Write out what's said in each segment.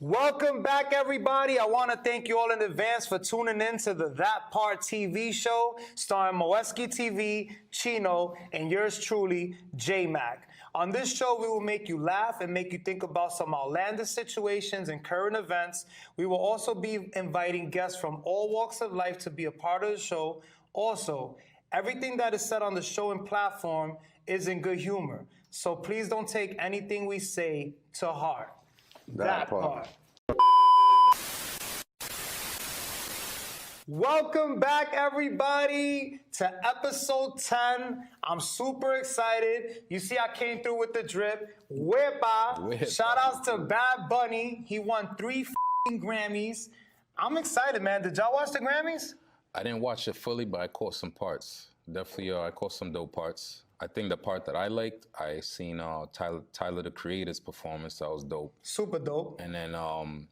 Welcome back, everybody. I want to thank you all in advance for tuning in to the That Part TV show starring Moeski TV, Chino, and yours truly, J-Mac. On this show, we will make you laugh and make you think about some outlandish situations and current events. We will also be inviting guests from all walks of life to be a part of the show. Also, everything that is said on the show and platform is in good humor. So please don't take anything we say to heart. That part. Welcome back, everybody, to episode 10. I'm super excited. You see, I came through with the drip. Wepa. Shout outs to Bad Bunny. He won 3 Grammys. I'm excited, man. Did y'all watch the Grammys? I didn't watch it fully, but I caught some parts. Definitely, I caught some dope parts. I think the part that I liked, I seen Tyler, the Creator's performance. That was dope. Super dope. And then Lauryn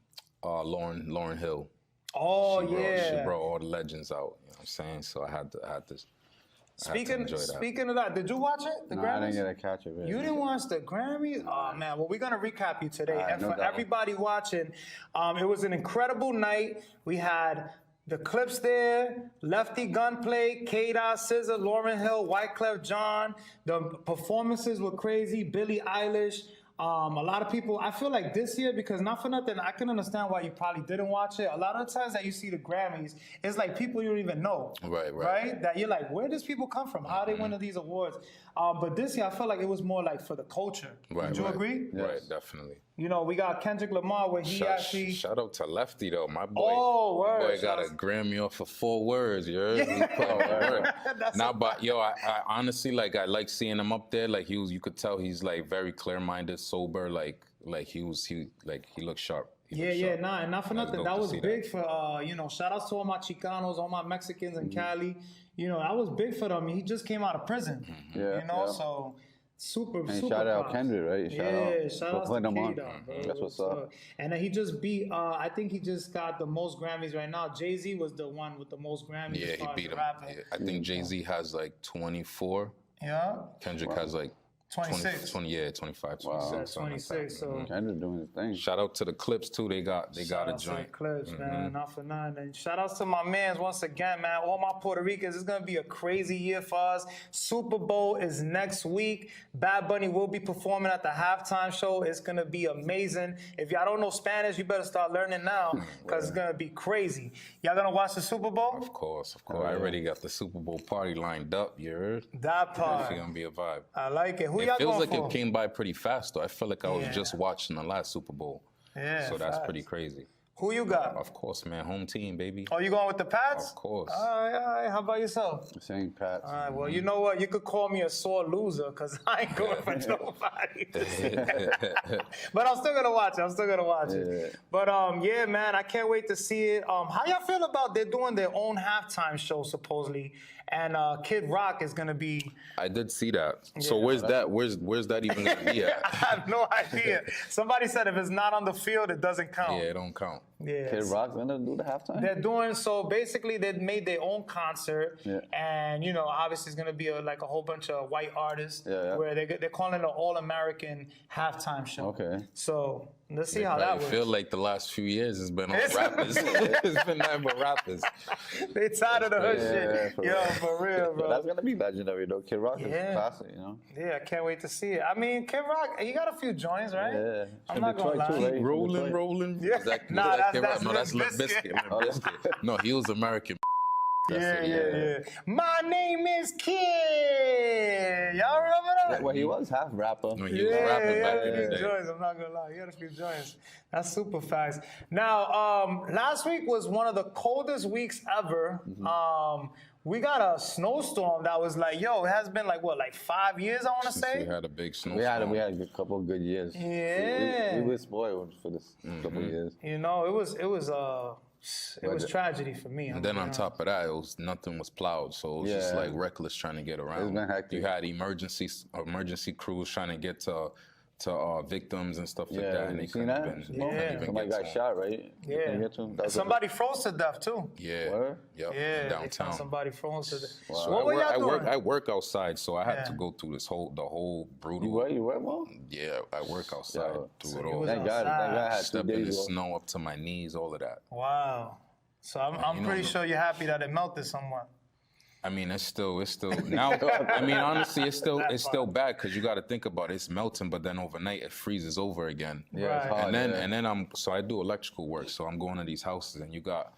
Hill. Oh, She brought all the legends out. You know what I'm saying? So I had to Speaking of that, did you watch it? The Grammys? I didn't get a catch of it. You didn't watch the Grammys? Oh man, well we're gonna recap you today. And for everybody watching, it was an incredible night. We had the clips there, Lefty Gunplay, K-Dot, SZA, Lauryn Hill, Wyclef Jean. The performances were crazy. Billie Eilish. A lot of people, I feel like this year, because not for nothing, I can understand why you probably didn't watch it. A lot of the times that you see the Grammys, it's like people you don't even know. Right? That you're like, where does people come from? How are they winning these awards? But this year, I felt like it was more like for the culture. Would you agree? Right, definitely. You know, we got Kendrick Lamar where he actually... Shout out to Lefty, though. My boy. Oh, word. My boy got a Grammy off for 4 words, you heard? He put out work. Nah, but yo, I honestly, like, I like seeing him up there. Like, you could tell he's, like, very clear-minded, sober. Like he looked sharp. Nah, and not for nothing. That was big for, you know, shout outs to all my Chicanos, all my Mexicans in Cali. You know, that was big for them. He just came out of prison. You know, so... Super shout out Kendrick, right? Shout out to K-Dot, bro. That's what's up. And then he just beat, I think he just got the most Grammys right now. Jay-Z was the one with the most Grammys. Yeah, he beat him. Yeah. I think Jay-Z has like 24. Yeah. Kendrick has like 26. 25, 26. 26. So Kendrick doing his thing. Shout out to the Clips too. They got a joint. To the Clips, man. Not for nothing. And shout outs to my mans once again, man. All my Puerto Ricans. It's gonna be a crazy year for us. Super Bowl is next week. Bad Bunny will be performing at the halftime show. It's gonna be amazing. If y'all don't know Spanish, you better start learning now because it's gonna be crazy. Y'all gonna watch the Super Bowl? Of course. I already got the Super Bowl party lined up. You heard? That part. It's gonna be a vibe. I like it. It feels like it came by pretty fast, though. I feel like I was just watching the last Super Bowl. Yeah, so that's pretty crazy. Who you got? Of course, man. Home team, baby. Oh, you going with the Pats? Of course. All right. How about yourself? Same Pats. All right, well, you know what? You could call me a sore loser because I ain't going for nobody. But I'm still going to watch it. But, yeah, man, I can't wait to see it. How y'all feel about they're doing their own halftime show, supposedly, and Kid Rock is going to be... I did see that. So where's that? Where's that even going to be at? I have no idea. Somebody said if it's not on the field, it doesn't count. Yeah, it don't count. Yeah. Kid Rock's gonna do the halftime? They're doing, so basically they made their own concert, and you know, obviously it's gonna be like a whole bunch of white artists, where they're calling it an all-American halftime show. Okay. So let's see how that works. I feel like the last few years has been on rappers. It's been nothing but rappers. They tired of the hood shit. Yo, for real, bro. That's gonna be legendary though. Kid Rock is classic, you know? Yeah, I can't wait to see it. I mean, Kid Rock, you got a few joints, right? Yeah. I'm not gonna lie. Too, rolling. Yeah. That's Limp Bizkit. No, he was American. Yeah. My name is Kid. Y'all remember that? Well, he was half rapper. No, he was rapping back in the day. Joints, I'm not gonna lie. He had a few joints. That's super fast. Now, last week was one of the coldest weeks ever. We got a snowstorm that was like, it has been like 5 years, I want to say? We had a big snowstorm. We had a couple of good years. Yeah. We were spoiled for this couple of years. You know, it was tragedy for me. And then on top of that, nothing was plowed, so it was just like reckless trying to get around. It's been hectic. You had emergency crews trying to get to to victims and stuff like that, and they you seen couldn't that? even Somebody get got to 'em. shot, right? You couldn't Yeah. get to 'em? That was Somebody froze to death too. Yeah, Word? yep, Yeah, they downtown. found somebody froze to death. So What were y'all doing? I work outside, so I had to Yeah. go through the whole brutal. You were, Mo? Yeah, I work outside Yo, through so it you all. was Thank God outside. I had 2 Stepped in the days off. snow up to my knees, all of that. Wow. So I'm you pretty know- sure you're happy that it melted somewhat. I mean, it's still now. I mean, honestly, it's still bad because you got to think about it. It's melting, but then overnight it freezes over again. Yeah, it's Right. hard. And then so I do electrical work, so I'm going to these houses, and you got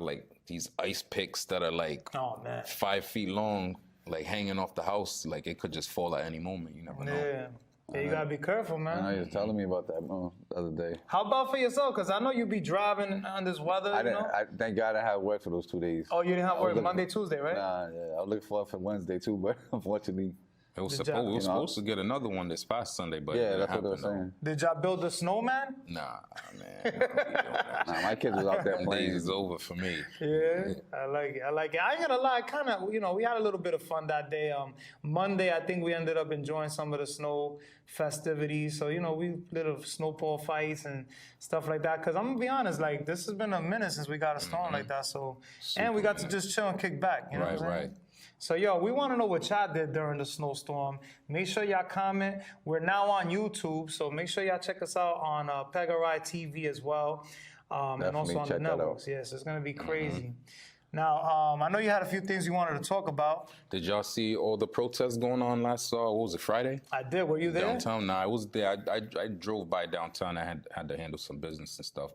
like these ice picks that are like Oh man. 5 feet long, like hanging off the house, like it could just fall at any moment. You never know. Yeah. Yeah, you gotta be careful, I know man. you was telling me about that, Mo, the other day. How about for yourself? Because I know you be driving on this weather, I you didn't. know? Thank God I had work for those 2 days. Oh, you didn't have I was work looking- Monday, Tuesday, right? Nah, yeah, I was looking forward for Wednesday too, but unfortunately, It was Good supposed job. we were You know? supposed to get another one this past Sunday, but it yeah, didn't that's what they were happen, though. saying. Did y'all build a snowman? Nah, man. I don't be doing that. Nah, my kids was out there Days playing. is over for me. Yeah, I like it. I like it. I ain't gonna lie, kind of, we had a little bit of fun that day. Monday, I think we ended up enjoying some of the snow festivities. So, we little snowball fights and stuff like that. Because I'm gonna be honest, like, this has been a minute since we got a storm like that. So, and we got to just chill and kick back. You know what I'm saying? Right. So, we want to know what y'all did during the snowstorm. Make sure y'all comment. We're now on YouTube, so make sure y'all check us out on Pegarai TV as well, and Definitely also on the check that out. networks. Yes, it's gonna be crazy. Now, I know you had a few things you wanted to talk about. Did y'all see all the protests going on last? What was it, Friday? I did. Were you there? Downtown? Nah, I was there. I drove by downtown. I had to handle some business and stuff,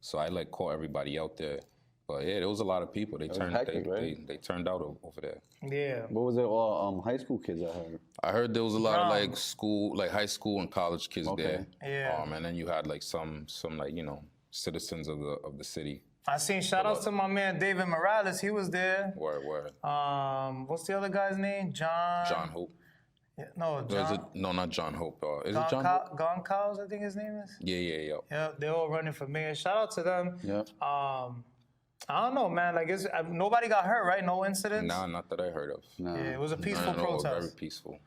so I caught everybody out there. But yeah, there was a lot of people. They turned hectic, right? they turned out over there. Yeah. What was it? All high school kids I heard. I heard there was a lot of Brown. high school and college kids Okay. there. Yeah. And then you had some citizens of the city. I seen shout outs to my man David Morales. He was there. Word. What's the other guy's name? John Hope. Yeah, no, Or is it, John. no, not John Hope. Is it John Hope? Goncalves, I think his name is. Yeah. Yeah, they're all running for mayor. Shout out to them. Yeah. I don't know, man. Nobody got hurt, right? No incidents. Nah, not that I heard of. Nah. Yeah, it was a peaceful No, protest. very peaceful.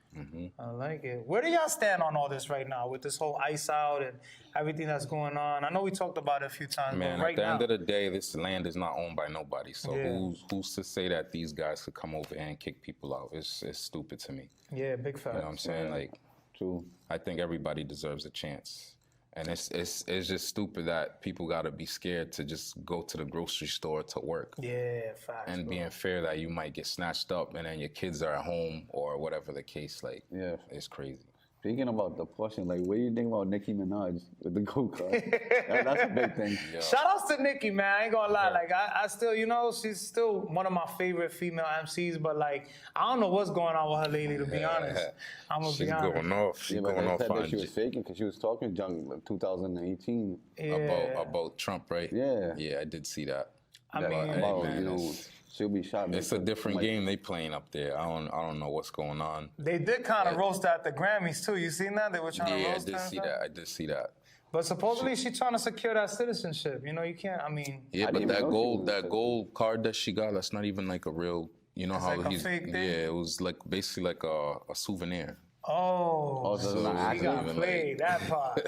I like it. Where do y'all stand on all this right now with this whole ice out and everything that's going on? I know we talked about it a few times, Man, but right at the now, end of the day, this land is not owned by nobody. So Yeah. who's to say that these guys could come over here and kick people out? It's stupid to me. yeah, big fact. You know what I'm saying? Like, True. I think everybody deserves a chance. And it's just stupid that people gotta be scared to just go to the grocery store to work. Yeah, facts. And bro. being fair that you might get snatched up and then your kids are at home or whatever the case, Yeah. it's crazy. Speaking about the portion, what do you think about Nicki Minaj with the go-kart? That's a big thing. Yeah. Shout outs to Nicki, man. I ain't gonna lie. I still, she's still one of my favorite female MCs, but I don't know what's going on with her lately, to be honest. I'm gonna She's be honest. going off. She's Yeah, but going they off said that on she was faking because she was talking junk in 2018. Yeah. about Trump, right? Yeah. Yeah, I did see that. I That mean, about, man, it's- she'll be shot. It's a different game they playing up there. I don't know what's going on. they did kind of roast her at the Grammys too. You seen that? They were trying to Yeah, I roast her. did and see stuff. that. I did see that. But supposedly she's trying to secure that citizenship. You can't. I mean, Yeah, I but didn't even know she was that gold card that she got, that's not even like a real. You know It's how like a he's. fake thing? Yeah, it was Oh, basically like a souvenir. so it's So not she she actually. got even, played that part.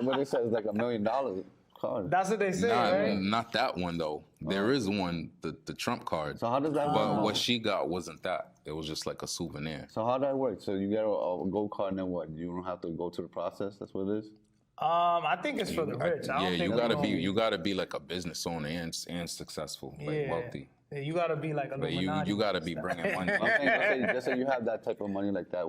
What it says like $1 million card. That's what they say, right? Not that one though. There is one, the Trump card. So how does that But work? what she got wasn't that. It was just like a souvenir. So how does that work? So you get a gold card and then what? You don't have to go to the process. That's what it is. I think it's for the rich. I don't Yeah, think you gotta be like a business owner and successful, like wealthy. Yeah, you gotta be like a But you gotta be bringing money. I'm saying, just say you have that type of money like that.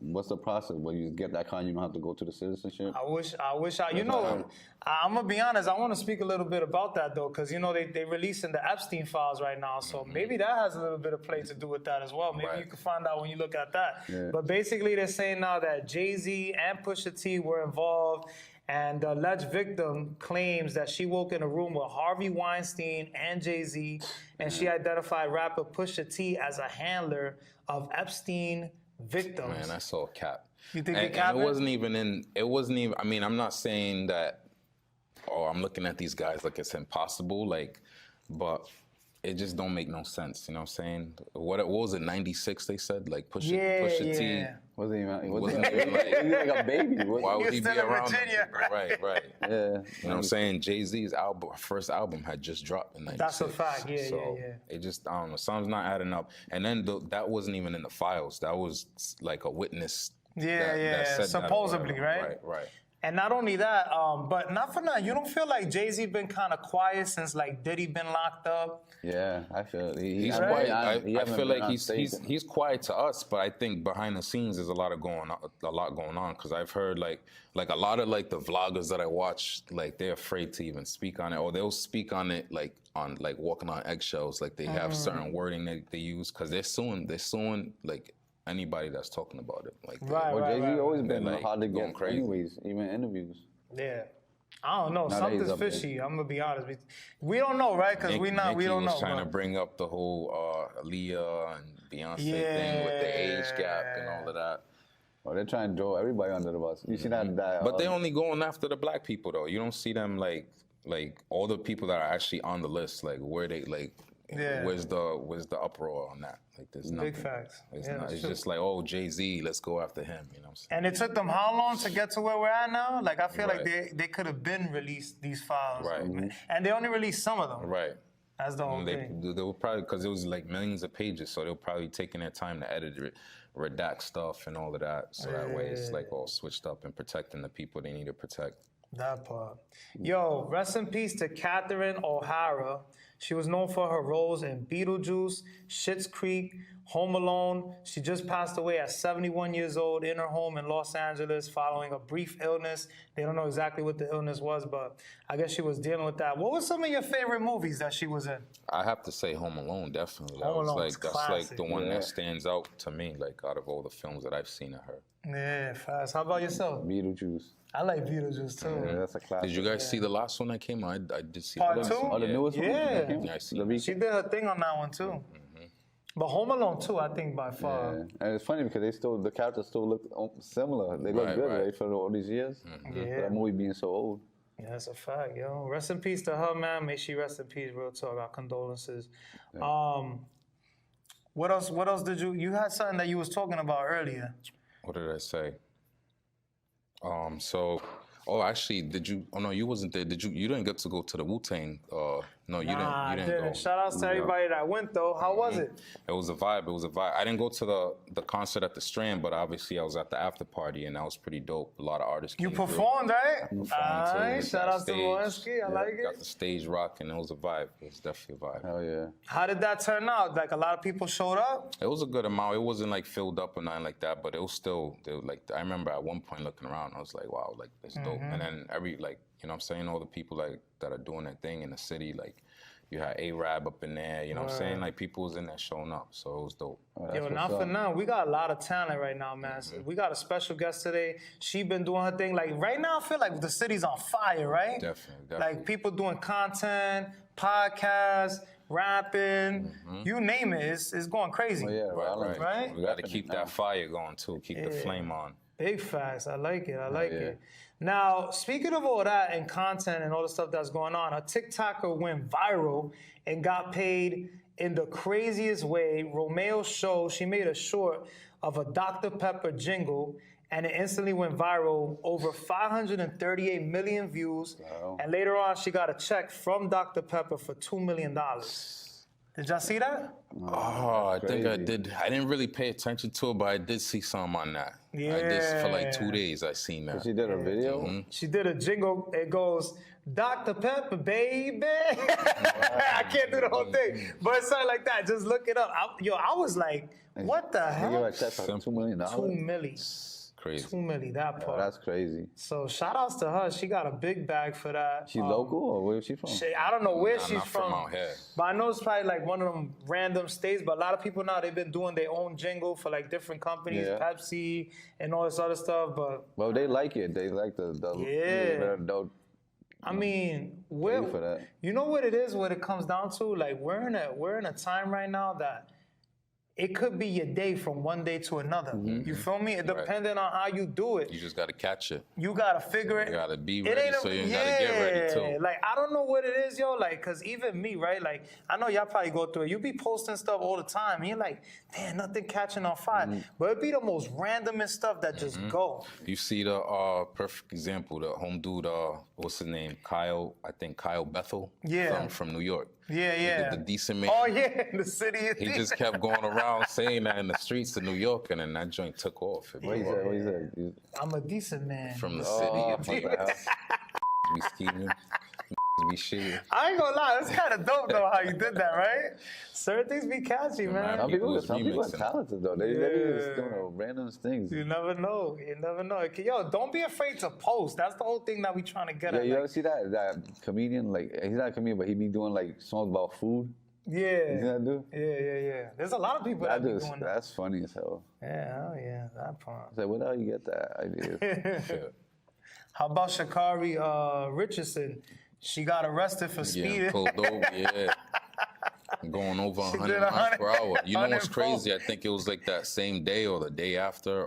What's the process? When you get that card, you don't have to go to the citizenship. I wish I'm gonna be honest. I want to speak a little bit about that though, because they releasing the Epstein files right now, so maybe that has a little bit of play to do with that as well. Maybe Right. you can find out when you look at that. Yeah. But basically, they're saying now that Jay-Z and Pusha T were involved, and the alleged victim claims that she woke in a room with Harvey Weinstein and Jay-Z, and she identified rapper Pusha T as a handler of Epstein victims. Man, I saw cap. You think and, they capping? it wasn't even, I mean, I'm not saying that, I'm looking at these guys like it's impossible, but it just don't make no sense. You know what I'm saying? What was it? 96? They said like Pusha T. Wasn't even like a baby. Why would he be around? Virginia. Right. Yeah. You know what I'm saying? Jay-Z's first album had just dropped in 96. That's a fact. Yeah, so yeah. It just, I don't know, something's not adding up. And then that wasn't even in the files. That was like a witness. That said supposedly, that. right? Right. And not only that, but not for nothing, you don't feel like Jay-Z been kind of quiet since like Diddy been locked up? Yeah, I feel he's quiet. I feel like he's quiet to us, but I think behind the scenes there's a lot going on. Because I've heard like a lot of like the vloggers that I watch, like they're afraid to even speak on it, or they'll speak on it like on like walking on eggshells, like they have certain wording that they use because they're suing like anybody that's talking about it. Like Jay-Z always been like, hard to get crazy. anyways, even interviews. Yeah. I don't know. Now Something's fishy. I'm gonna be honest with you. We don't know, right? Because we don't know. Was trying to bring up the whole Aaliyah and Beyonce thing with the age gap and all of that. Oh, they're trying to throw everybody under the bus. You see that? But they only going after the black people though. You don't see them like all the people that are actually on the list. Like where they like. Yeah. Where's the uproar on that? Like there's nothing. Big facts. It's just like, oh, Jay-Z, let's go after him. You know what I'm saying? And it took them how long to get to where we're at now? Like I feel like they could have been released these files. Right. And they only released some of them. Right. That's the whole thing. They were probably, because it was like millions of pages, so they were probably taking their time to edit it, redact stuff and all of that. So that way it's like all switched up and protecting the people they need to protect. That part. Yo, rest in peace to Catherine O'Hara. She was known for her roles in Beetlejuice, Schitt's Creek, Home Alone. She just passed away at 71 years old in her home in Los Angeles following a brief illness. They don't know exactly what the illness was, but I guess she was dealing with that. What were some of your favorite movies that she was in? I have to say Home Alone, definitely. Home Alone is that's like the one that stands out to me, like out of all the films that I've seen of her. Yeah, fast. How about yourself? Beetlejuice. I like Beetlejuice too. Yeah, that's a classic. Did you guys see the last one that came out? I did see Part the last two? one. Oh, the newest one? Yeah. I see. She did her thing on that one too. But Home Alone 2, I think by far. Yeah. And it's funny because the characters still look similar. They look good, right, for all these years. Yeah. That movie being so old. Yeah, that's a fact, yo. Rest in peace to her, man. May she rest in peace. Real talk. Our condolences. Yeah. What else did you had something that you was talking about earlier? What did I say? Actually, did you? Oh no, you wasn't there. Did you? You didn't get to go to the Wu-Tang. No, you didn't go. Shout outs to everybody that went though. How was it? It was a vibe. I didn't go to the concert at the Strand, but obviously I was at the after party, and that was pretty dope. A lot of artists came. You performed, right? Performed shout outs to Lewinsky. I like it. Got the stage rocking. It was a vibe. It was definitely a vibe. Hell yeah. How did that turn out? Like a lot of people showed up? It was a good amount. It wasn't like filled up or nothing like that, but it was still, I remember at one point looking around, I was like, wow, like it's dope. And then you know what I'm saying, all the people like that are doing their thing in the city, like you had A-Rab up in there, you know what I'm saying? Like people was in there showing up, so it was dope. Yo, not for now. We got a lot of talent right now, man. We got a special guest today. She been doing her thing. Like right now, I feel like the city's on fire, right? Definitely. Like people doing content, podcasts, rapping, you name it. It's going crazy. Oh, yeah, right? We got to keep that fire going too. Keep the flame on. Big facts. I like it. I like it. Now, speaking of all that and content and all the stuff that's going on, a TikToker went viral and got paid in the craziest way. Romeo's show, she made a short of a Dr. Pepper jingle, and it instantly went viral, over 538 million views. Wow. And later on, she got a check from Dr. Pepper for $2 million. Did y'all see that? Oh, I think I did. I didn't really pay attention to it, but I did see some on that. Yeah. I did for like 2 days. I seen that. She did a video? She did a jingle. It goes, Dr. Pepper, baby. I can't do the whole thing, but it's something like that. Just look it up. I was like, what the hell? You got a check for $2 million? $2 million. Crazy. $2 million, that part. Oh, that's crazy. So shout outs to her. She got a big bag for that. She's local, or where is she from? I don't know where she's not from out here. But I know it's probably like one of them random states. But a lot of people now, they've been doing their own jingle for like different companies, Pepsi and all this other stuff. But well, they like it. They like the I mean, you know what it is? What it comes down to? Like we're in a time right now that it could be your day from one day to another. You feel me? It depending on how you do it. You just got to catch it. You gotta figure it. You got to be ready, so you got to get ready too. Like, I don't know what it is, yo. Like, cause even me, right? Like, I know y'all probably go through it. You be posting stuff all the time, and you're like, damn, nothing catching on fire. But it be the most randomest stuff that just go. You see the perfect example, the home dude, what's his name? Kyle, I think Kyle Bethel. Yeah. From New York. Yeah, yeah. The decent man. Oh yeah, the city. He just kept going around saying that in the streets of New York, and then that joint took off. What he said? I'm a decent man. From the city. We scheming. We shit. I ain't gonna lie, it's kind of dope though how you did that, right? Certain things be catchy, man. Some people are talented though. They be just doing random things. You never know. You never know. Yo, don't be afraid to post. That's the whole thing that we trying to get at. You ever see that comedian? Like, he's not a comedian, but he be doing like songs about food. Yeah. You see that dude? Yeah. There's a lot of people that be doing that. That's funny as hell. Yeah, oh yeah, that part. I said, where the hell you get that idea? How about Sha'Carri Richardson? She got arrested for speeding. Yeah, pulled over, yeah. Going over 100 miles per hour. You know what's crazy? I think it was like that same day or the day after.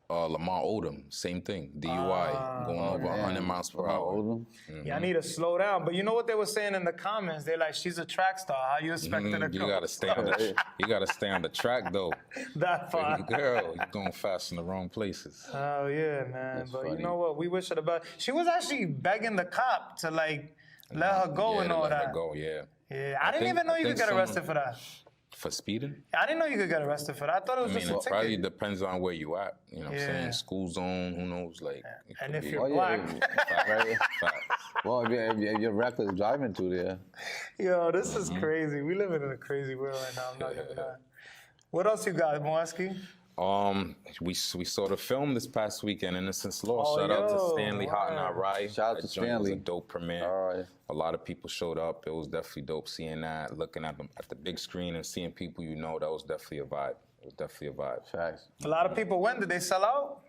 Lamar Odom, same thing. DUI, going over 100 miles per hour. Yeah, I need to slow down. But you know what they were saying in the comments? They're like, she's a track star. How you expecting her to go? You gotta stay on the you gotta stay on the track though. That far. Girl, you're going fast in the wrong places. Oh yeah, man. That's but funny. You know what? We wish her the best. She was actually begging the cop to like let her go and all let that. Her go, yeah. Yeah, I didn't even know you could get arrested for that. For speeding? I didn't know you could get arrested for that. I thought it was just a ticket. Probably depends on where you at. You know what I'm saying? School zone, who knows? Like, and if you're black. Well, if you're reckless driving through there. Yo, this is crazy. We living in a crazy world right now. I'm not gonna lie. What else you got, Moeski? We saw the film this past weekend, Innocence Lost. Shout out to Stanley Houghton, Rye. Shout out to Stanley. It was a dope premiere. All right. A lot of people showed up. It was definitely dope seeing that, looking at them at the big screen and seeing people you know. That was definitely a vibe. It was definitely a vibe. Facts. A lot of people went. Did they sell out?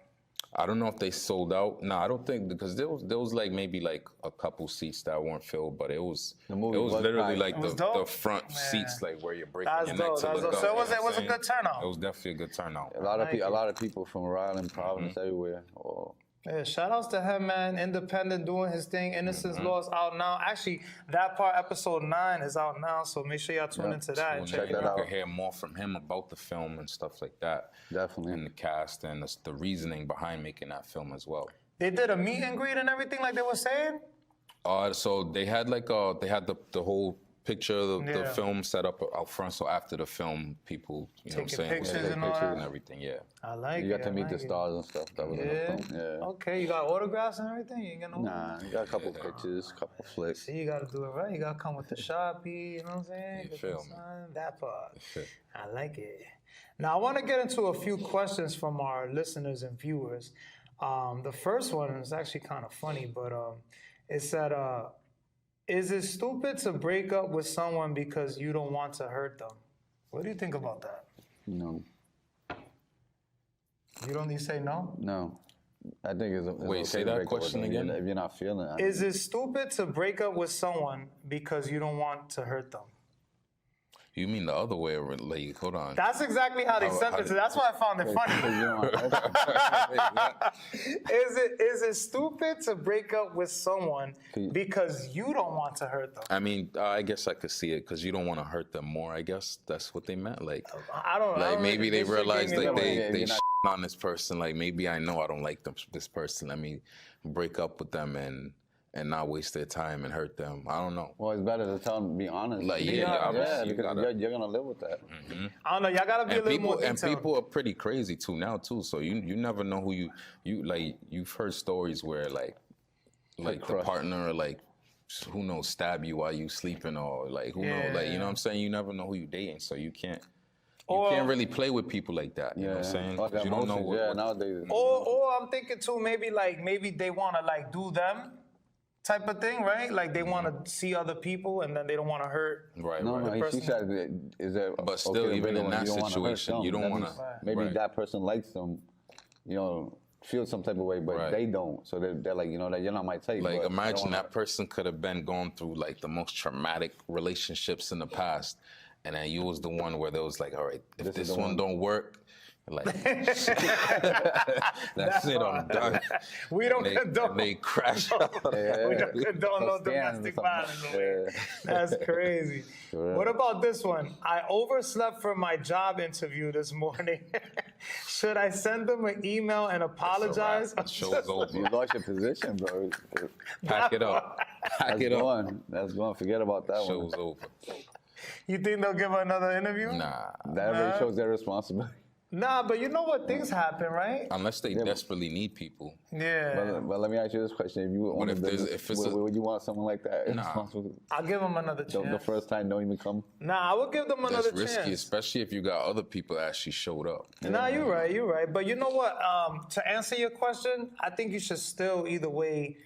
I don't know if they sold out. No, I don't think, because there was like maybe like a couple seats that weren't filled, but it was literally like the front seats, like where you're breaking your neck to look up. So it was a good turnout. It was definitely a good turnout. A lot of people from Rhode Island, Providence, everywhere. Yeah, shout outs to him, man. Independent, doing his thing. Innocence Lost out now. Actually, that part, episode 9, is out now, so make sure y'all tune into that and check it out. You can hear more from him about the film and stuff like that. Definitely. And the cast and the reasoning behind making that film as well. They did a meet and greet and everything like they were saying? So they had like the whole picture of the film set up out front. So after the film, people, you know what I'm saying, pictures and all and everything. Yeah. I like it. You got to meet the stars and stuff that was in the film. Yeah. Okay, you got autographs and everything? You ain't got no? Nah, you got a couple pictures, couple flicks. See, you got to do it right. You got to come with the Sharpie, you know what I'm saying? You feel me? That part. I like it. Now, I want to get into a few questions from our listeners and viewers. The first one is actually kind of funny, but it said, is it stupid to break up with someone because you don't want to hurt them? What do you think about that? No. You say no? No. I think it's Wait, okay say to that break up with question them again. if you're not feeling it. Is it stupid to break up with someone because you don't want to hurt them? You mean the other way around? Like, hold on. That's exactly how they sent it. That's why I found it funny. Is it stupid to break up with someone because you don't want to hurt them? I mean, I guess I could see it because you don't want to hurt them more. I guess that's what they meant. Like, I don't know. Like maybe they realized like they on this person. Like maybe I know I don't like this person. Let me break up with them and not waste their time and hurt them. I don't know. Well, it's better to tell them, be honest. Like, because you're going to live with that. I don't know. Y'all got to be a little more detailed. And people are pretty crazy, too, now, too. So you never know who you like, you've heard stories where, like the partner, like, who knows, stab you while you sleeping or, like, who knows, like, you know what I'm saying? You never know who you dating, so you can't really play with people like that. You know what I'm saying? You don't know what nowadays. Or I'm thinking, too, maybe they want to, like, do them type of thing, right? Like they want to see other people and then they don't want to hurt. Right. She said, is there? But still, even in that situation, you don't want to. Maybe that person likes them, you know, feel some type of way, but they don't. So they're like, you know, that you're not my type. Like imagine that person could have been going through like the most traumatic relationships in the past, and then you was the one where they was like, all right, if this one don't work, like, that's it, I'm done. We don't condone. They crash out. We don't condone no domestic violence. That's crazy. What about this one? I overslept for my job interview this morning. Should I send them an email and apologize? Show's over. You lost your position, bro. Pack it up. Pack it up. That's gone. Forget about that one. Show's over. You think they'll give her another interview? Nah. That really shows their responsibility. Nah, but you know what? Things happen, right? Unless they desperately need people. Yeah. But let me ask you this question: if you would you want someone like that? Nah. I'll give them another chance. The first time don't even come. Nah, I will give them another chance. That's risky, especially if you got other people that actually showed up. Nah, you're right. But you know what? To answer your question, I think you should still either way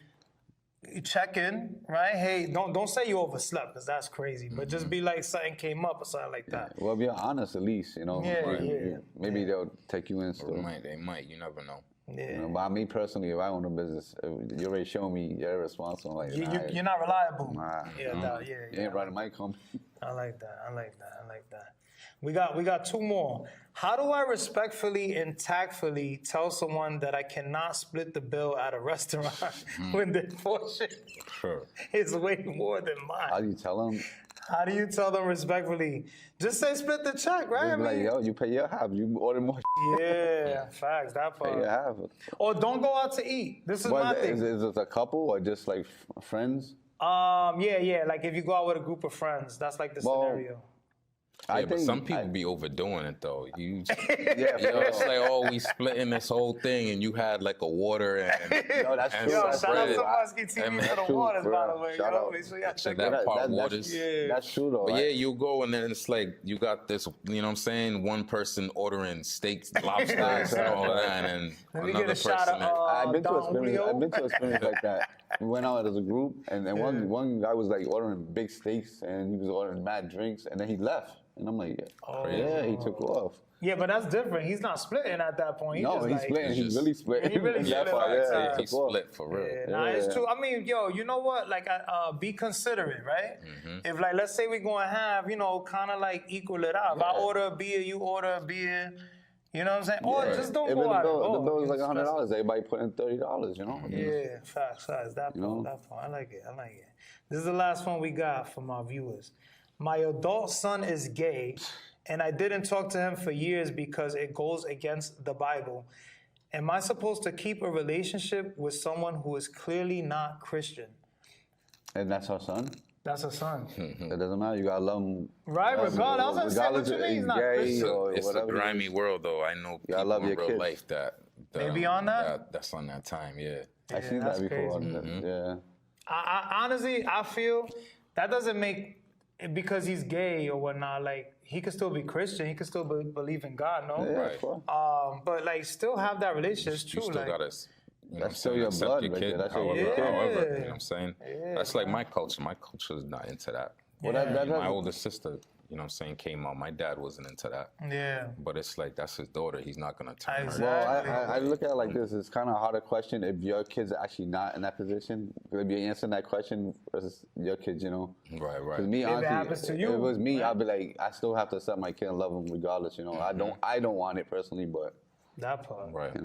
check in, right? Hey, don't say you overslept because that's crazy. But just be like something came up or something like that. Well, be honest at least, you know. Yeah. Maybe they'll take you in still. They might. You never know. Yeah. You know, but me personally, if I own a business, you already show me you're responsible. Like, You're not reliable. Nah. You ain't running my company. I like that. We got two more. How do I respectfully and tactfully tell someone that I cannot split the bill at a restaurant when the portion is way more than mine? How do you tell them? How do you tell them respectfully? Just say split the check, right? I mean, like, yo, you pay your half. You order more. Yeah, facts. That part. Pay your half. Or don't go out to eat. This is my thing. Is it a couple or just like friends? Yeah. Like if you go out with a group of friends, that's like the scenario. But some people be overdoing it though. It's like, oh, we splitting this whole thing, and you had like a water and no, that's true. Yo, shout out to Muskie TV for the waters, by the way. Shout out. Make sure y'all check that that part waters. That's true though. But right? yeah, you go and then it's like you got this. You know what I'm saying? One person ordering steaks, lobsters, and all that, and Let me another get a shot person. of I've been to Don experience like that. We went out as a group, and then one guy was like ordering big steaks, and he was ordering mad drinks, and then he left. And I'm like, he took off. Yeah, but that's different. He's not splitting at that point. He's splitting. He's really splitting. He really He split for real. It's true. I mean, yo, you know what? Like, be considerate, right? If, like, let's say we're going to have, kind of like equal it out. If I order a beer, you order a beer. You know what I'm saying? Or just don't go out. The bill was like $100. Everybody put in $30, you know? Yeah, facts. That part. I like it. This is the last one we got from our viewers. My adult son is gay, and I didn't talk to him for years because it goes against the Bible. Am I supposed to keep a relationship with someone who is clearly not Christian? And that's our son? That's her son. It doesn't matter. You gotta love him. Right, regardless. I was going to say what you mean. He's not Christian. It's a grimy world, though. I know people in real life that maybe on that. That's on that time. Yeah. I seen that before. Yeah. I honestly, I feel that doesn't make because he's gay or whatnot. Like he could still be Christian. He could still believe in God. No, right. But like still have that relationship. It's true. You still like, gotta. That's still your blood, your kid, that's however, you know what I'm saying? That's like my culture. My culture is not into that. My older sister, you know what I'm saying, came out. My dad wasn't into that. Yeah. But it's like, that's his daughter. He's not going to turn Exactly. her. Well, I look at it like this. It's kind of a harder question if your kid's actually not in that position. If you're answering that question versus your kids, Right. Because me, honestly, it happens to you, if it was me, I'd be like, I still have to accept my kid and love him regardless, I don't want it personally, but, that part. Right.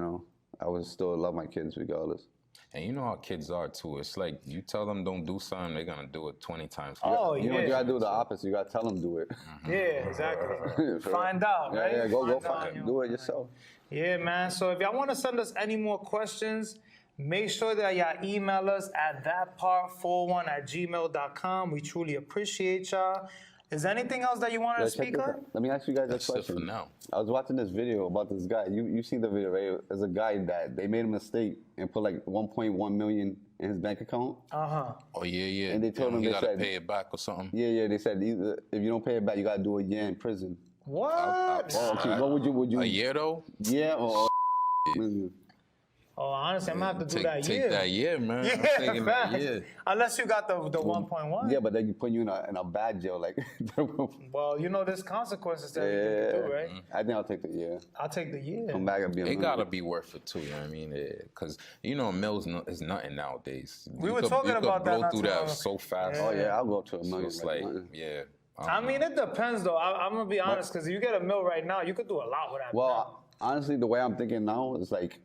I would still love my kids regardless. And you know how kids are too. It's like you tell them don't do something, they're gonna do it 20 times. You gotta do the opposite. You gotta tell them do it. Yeah, exactly. Find out, right? Yeah, go find it. Do it yourself. Yeah, man. So if y'all want to send us any more questions, make sure that y'all email us at thatpart41@gmail.com. We truly appreciate y'all. Is there anything else that you wanted to speak on? Let me ask you guys a question. That's it for now. I was watching this video about this guy. You see the video, right? There's a guy that they made a mistake and put like 1.1 million in his bank account. Uh-huh. Oh, yeah. And they told him, you they gotta said, pay it back or something. Yeah. They said either, if you don't pay it back, you gotta do a year in prison. What? Okay, what would you? A year though? Yeah, or Oh, honestly, I'm gonna have to do that year. Take that year, man. Yeah, I'm taking that year. Unless you got the 1.1. Yeah, but then you put you in a bad jail, like. Well, there's consequences that you can do, right? I think I'll take the year. I'll take the year. Come back and be. It gotta be worth it too. You know what I mean? Because mills is nothing nowadays. We were talking about that. Blow through that so fast. Oh yeah, I'll go to a million. So it's like, yeah. I mean, it depends though. I'm gonna be honest, because you get a mill right now, you could do a lot with that. Well, honestly, the way I'm thinking now is like,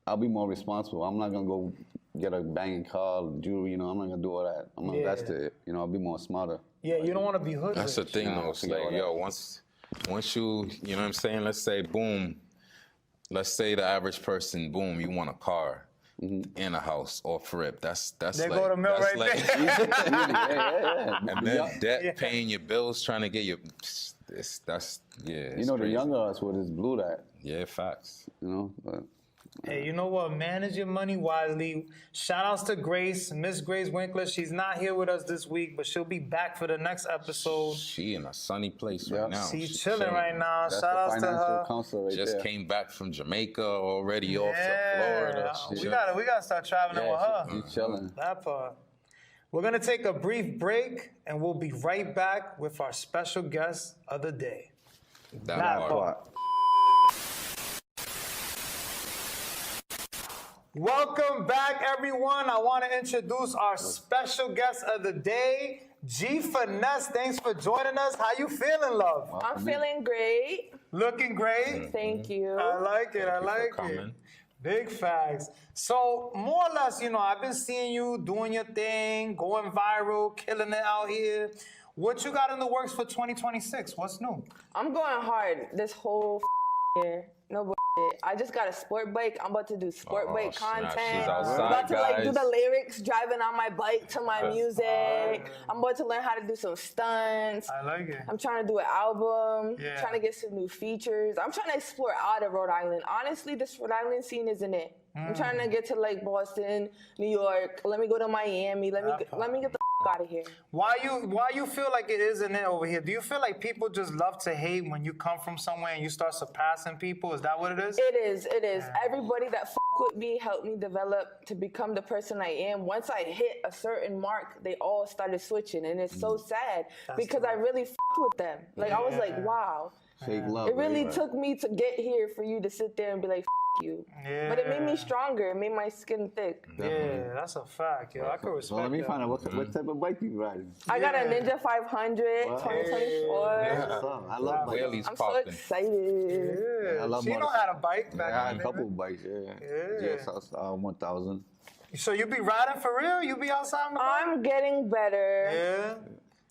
I'll be more responsible. I'm not gonna go get a banging car, jewelry. You know, I'm not gonna do all that. I'm gonna invest it. You know, I'll be more smarter. Yeah, you don't want to be hood. That's the thing, though. It's like, yo, once you, you know what I'm saying? Let's say, boom. Let's say the average person, boom, you want a car. In a house off rip. That's They like, go to mill right Yeah. and then debt, paying your bills, trying to get your. That's You know, the younger us would just blew that. Yeah, facts. You know. But, Hey, you know what? Manage your money wisely. Shout outs to Grace, Miss Grace Winkler. She's not here with us this week, but she'll be back for the next episode. She in a sunny place right now. She's chilling right now. that's Shout outs to her. Counselor right Just there. came back from Jamaica, already off to Florida. We gotta start traveling with her. She's chilling. That part. We're gonna take a brief break, and we'll be right back with our special guest of the day. That That part. part. Welcome back, everyone. I want to introduce our special guest of the day, G Finesse. Thanks for joining us. How you feeling, love? I'm feeling great. Looking great. Thank you. I like it. I you for like it. coming. Big facts. So more or less, you know, I've been seeing you doing your thing, going viral, killing it out here. What you got in the works for 2026? What's new? I'm going hard this whole year. No bullshit. I just got a sport bike. I'm about to do sport bike snap. content. She's outside, I'm about to like do guys. the lyrics, driving on my bike to my music. I'm about to learn how to do some stunts. I like it. I'm trying to do an album, Yeah. trying to get some new features. I'm trying to explore out of Rhode Island. Honestly, this Rhode Island scene isn't it. I'm trying to get to like Boston, New York. Let me go to Miami. Let me get the out of here. Why you feel like it isn't it over here? Do you feel like people just love to hate when you come from somewhere and you start surpassing people? Is that what it is? It is. Everybody that with me helped me develop to become the person I am. Once I hit a certain mark, they all started switking, and it's so sad because I really with them. Like I was like, wow. Fake love. It really right? took me to get here for you to sit there and be like, you. Yeah. But it made me stronger. It made my skin thick. Yeah, that's a fact, yo. I can respect So let me that. find out what type of bike you riding. I got a Ninja 500, 2024. I love bikes. Wheelies I'm so popping. excited. Yeah, I love she know motorcycles. how to bike back Yeah, I had then, a couple didn't of bikes, yeah. Yeah. 1000. it? So you be riding for real? You be outside on the bike? I'm getting better. Yeah.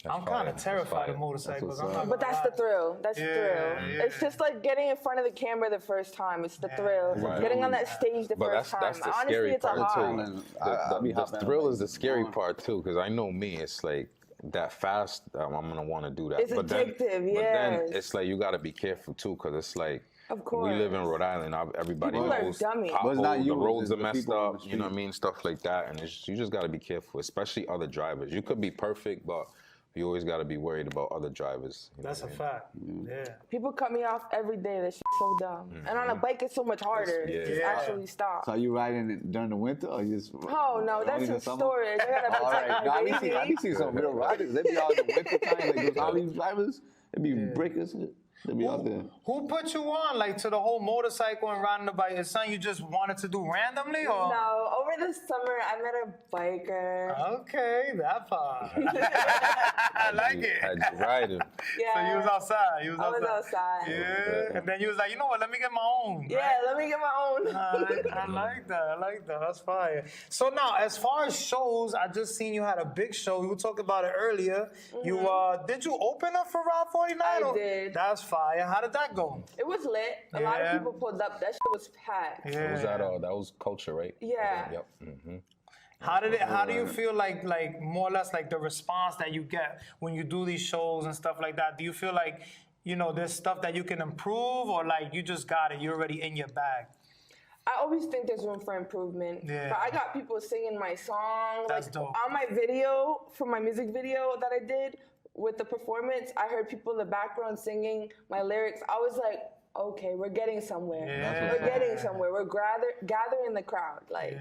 I'm kind fire. of terrified of That's motorcycles. what's I'm up. not But gonna that's the lie. thrill. That's the Yeah, thrill. yeah. It's just like getting in front of the camera the first time. It's the thrill. Right. Getting on that stage the But first that's time. the Honestly, scary it's a part high. too. I'll be The hopping on thrill bikes is the scary more. part too, because I know me. It's like that fast. I'm gonna want to do that. It's addictive, But then yes. it's like you gotta be careful too, because it's like. Of course. We live in Rhode Island. Everybody People are knows dummies. But it's not potholes, you, the roads it's are the messed people on up. the You know what I street. mean? Stuff like that, and you just got to be careful, especially other drivers. You could be perfect, but you always got to be worried about other drivers. You know That's a what I mean? fact. Yeah. People cut me off every day. That shit's so dumb. And on a bike, it's so much harder to Yeah. actually stop. So are you riding it during the winter or you just? Oh no, that's only in in the summer? storage. I gotta All protect right. No, my baby. I be seeing some real riders. They be out in the winter time, like those Holly drivers. They be breakers. They be out there. Who put you on, like, to the whole motorcycle and riding the bike? Is something you just wanted to do randomly, or? No, over the summer I met a biker. Okay, that part. I like it. Had you riding. Yeah. So you was outside. I was outside. Yeah. And then you was like, you know what? Let me get my own. Yeah, let me get my own. I like that. I like that. That's fire. So now, as far as shows, I just seen you had a big show. We were talking about it earlier. You did you open up for Route 49? I or- did. That's fire. How did that go? It was lit. A lot Yeah. of people pulled up. That shit was packed. Yeah. Was that that was culture, right? Yeah. Yep. Mm-hmm. How do you feel like more or less like the response that you get when you do these shows and stuff like that? Do you feel like, you know, there's stuff that you can improve, or like you just got it, you're already in your bag? I always think there's room for improvement. Yeah. But I got people singing my song. That's like dope. on my video, for my music video that I did with the performance, I heard people in the background singing my lyrics. I was like, okay, we're getting somewhere. Yeah. We're getting somewhere. We're gathering the crowd. Like,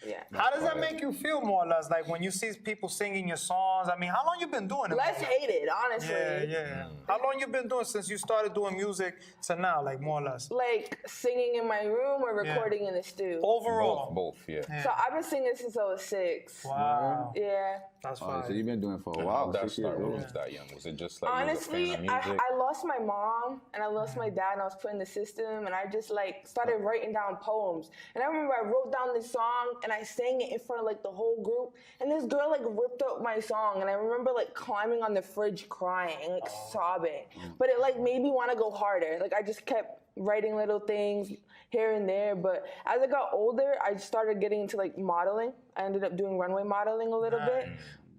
yeah. How does that make you feel, more or less? Like when you see people singing your songs. I mean, how long you been doing it? Less hated, honestly. Yeah. How long you been doing since you started doing music to now, like more or less? Like singing in my room or recording in the studio? Overall. Both, yeah. So I've been singing since I was 6. Wow. Yeah. That's fine. So you've been doing it for a How while. did that 6 years. start? When was that young? Was it just like Honestly, you was a fan of music? I lost my mom and I lost my dad and I was put in the system and I just like started writing down poems. And I remember I wrote down this song and I sang it in front of like the whole group and this girl like ripped up my song and I remember like climbing on the fridge crying, like sobbing. But it like made me want to go harder. Like I just kept writing little things here and there. But as I got older, I started getting into like modeling. I ended up doing runway modeling a little bit.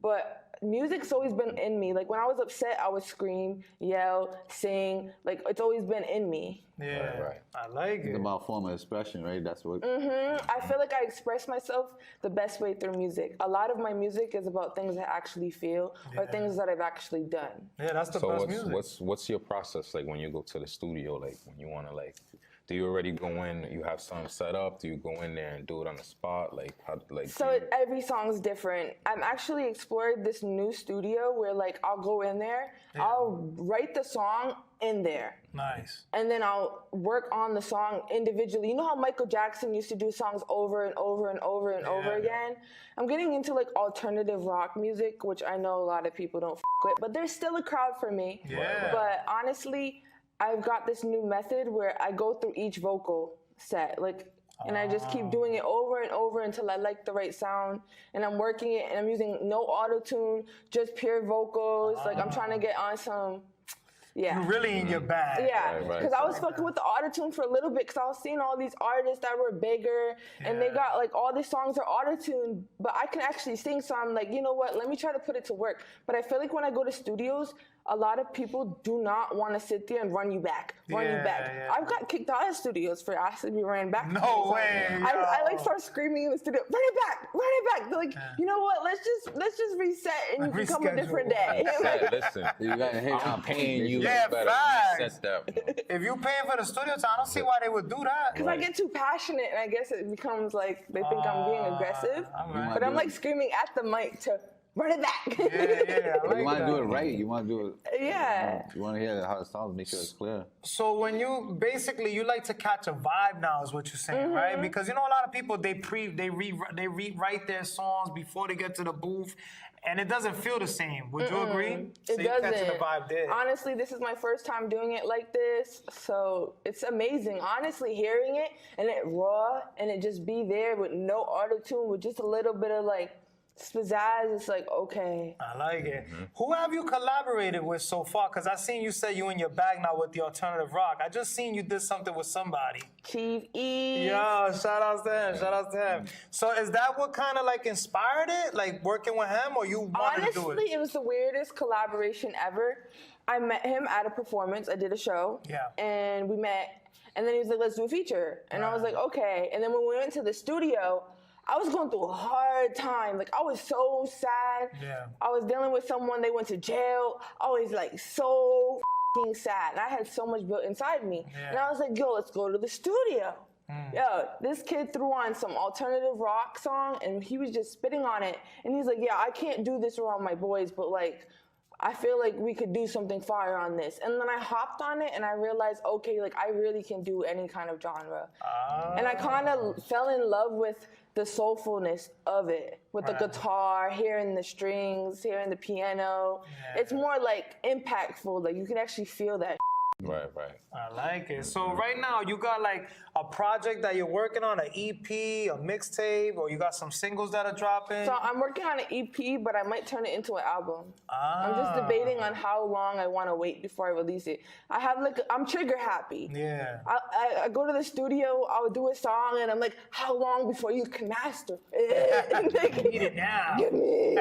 But music's always been in me. Like when I was upset, I would scream, yell, sing. Like it's always been in me. Yeah, Right. I like It's it. about form of expression, right? That's what. I feel like I express myself the best way through music. A lot of my music is about things I actually feel or things that I've actually done. Yeah, that's the So best music. what's your process like when you go to the studio? Like when you want to like, do you already go in? You have something set up? Do you go in there and do it on the spot? Like how? Like So every song's different. I'm actually explored this new studio where like I'll go in there, I'll write the song in there. Nice. And then I'll work on the song individually. You know how Michael Jackson used to do songs over and over and over and over again? I'm getting into like alternative rock music, which I know a lot of people don't with, but there's still a crowd for me. Yeah. But honestly, I've got this new method where I go through each vocal set, like, and I just keep doing it over and over until I like the right sound. And I'm working it, and I'm using no auto-tune, just pure vocals. Like I'm trying to get on some. Yeah. You're really in your bag. Yeah, Right, because I was fucking with the autotune for a little bit because I was seeing all these artists that were bigger and they got like all these songs are autotune, but I can actually sing. So I'm like, you know what? Let me try to put it to work. But I feel like when I go to studios, a lot of people do not want to sit there and run you back. Yeah. I've got kicked out of studios for asking to be ran back. No way. I like start screaming in the studio, run it back. They're like, you know what? Let's just reset and you can come a different day. Hey, listen, You gotta hit I'm paying you. Yeah, You better facts. reset that. If you paying for the studio time, I don't see why they would do that. Because I get too passionate and I guess it becomes like they think I'm being aggressive. alright. But I'm like screaming at the mic to run it back. Yeah, I like You want to that. do it right. You want to do it. Yeah. You want to hear how it sounds. Make sure it's clear. So when you basically you like to catch a vibe now is what you're saying, right? Because you know a lot of people they rewrite their songs before they get to the booth, and it doesn't feel the same. Would you agree? So It you're doesn't. catching the vibe there. Honestly, this is my first time doing it like this, so it's amazing. Honestly, hearing it and it raw and it just be there with no auto tune, with just a little bit of like pizzazz. It's like okay. I like it. Who have you collaborated with so far? Because I seen you say you in your bag now with the alternative rock. I just seen you did something with somebody. Chief E. Yo, shout out to him. So is that what kind of like inspired it? Like working with him, or you wanted to do Honestly, it? it was the weirdest collaboration ever. I met him at a performance. I did a show. Yeah. And we met, and then he was like, let's do a feature. And I was like, okay. And then when we went to the studio, I was going through a hard time. Like, I was so sad. Yeah. I was dealing with someone, they went to jail. I was like so f***ing sad. And I had so much built inside me. Yeah. And I was like, yo, let's go to the studio. Yo, this kid threw on some alternative rock song and he was just spitting on it. And he's like, yeah, I can't do this around my boys, but like, I feel like we could do something fire on this. And then I hopped on it and I realized, okay, like I really can do any kind of genre. And I kind of fell in love with the soulfulness of it, with the guitar, hearing the strings, hearing the piano. Yeah. It's more like impactful, like you can actually feel that. Right. I like it. So right now you got like a project that you're working on, an EP, a mixtape, or you got some singles that are dropping? So I'm working on an EP, but I might turn it into an album. I'm just debating on how long I want to wait before I release it. I'm trigger happy. Yeah. I go to the studio, I would do a song, and I'm like, how long before you can master it? Need it now. Give me.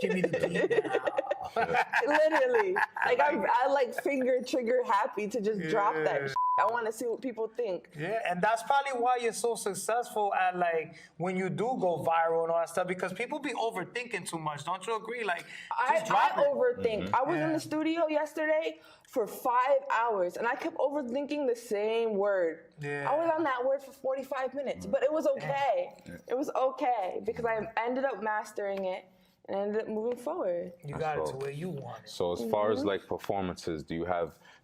Give me the beat now. Literally. Like I like finger trigger happy to just drop that shit. I want to see what people think. Yeah, and that's probably why you're so successful at like when you do go viral and all that stuff, because people be overthinking too much. Don't you agree? Like, just drop it. Overthink. I was in the studio yesterday for 5 hours and I kept overthinking the same word. Yeah. I was on that word for 45 minutes, but it was okay. It was okay because I ended up mastering it and ended up moving forward. You got it to where you want it. So as far as like performances,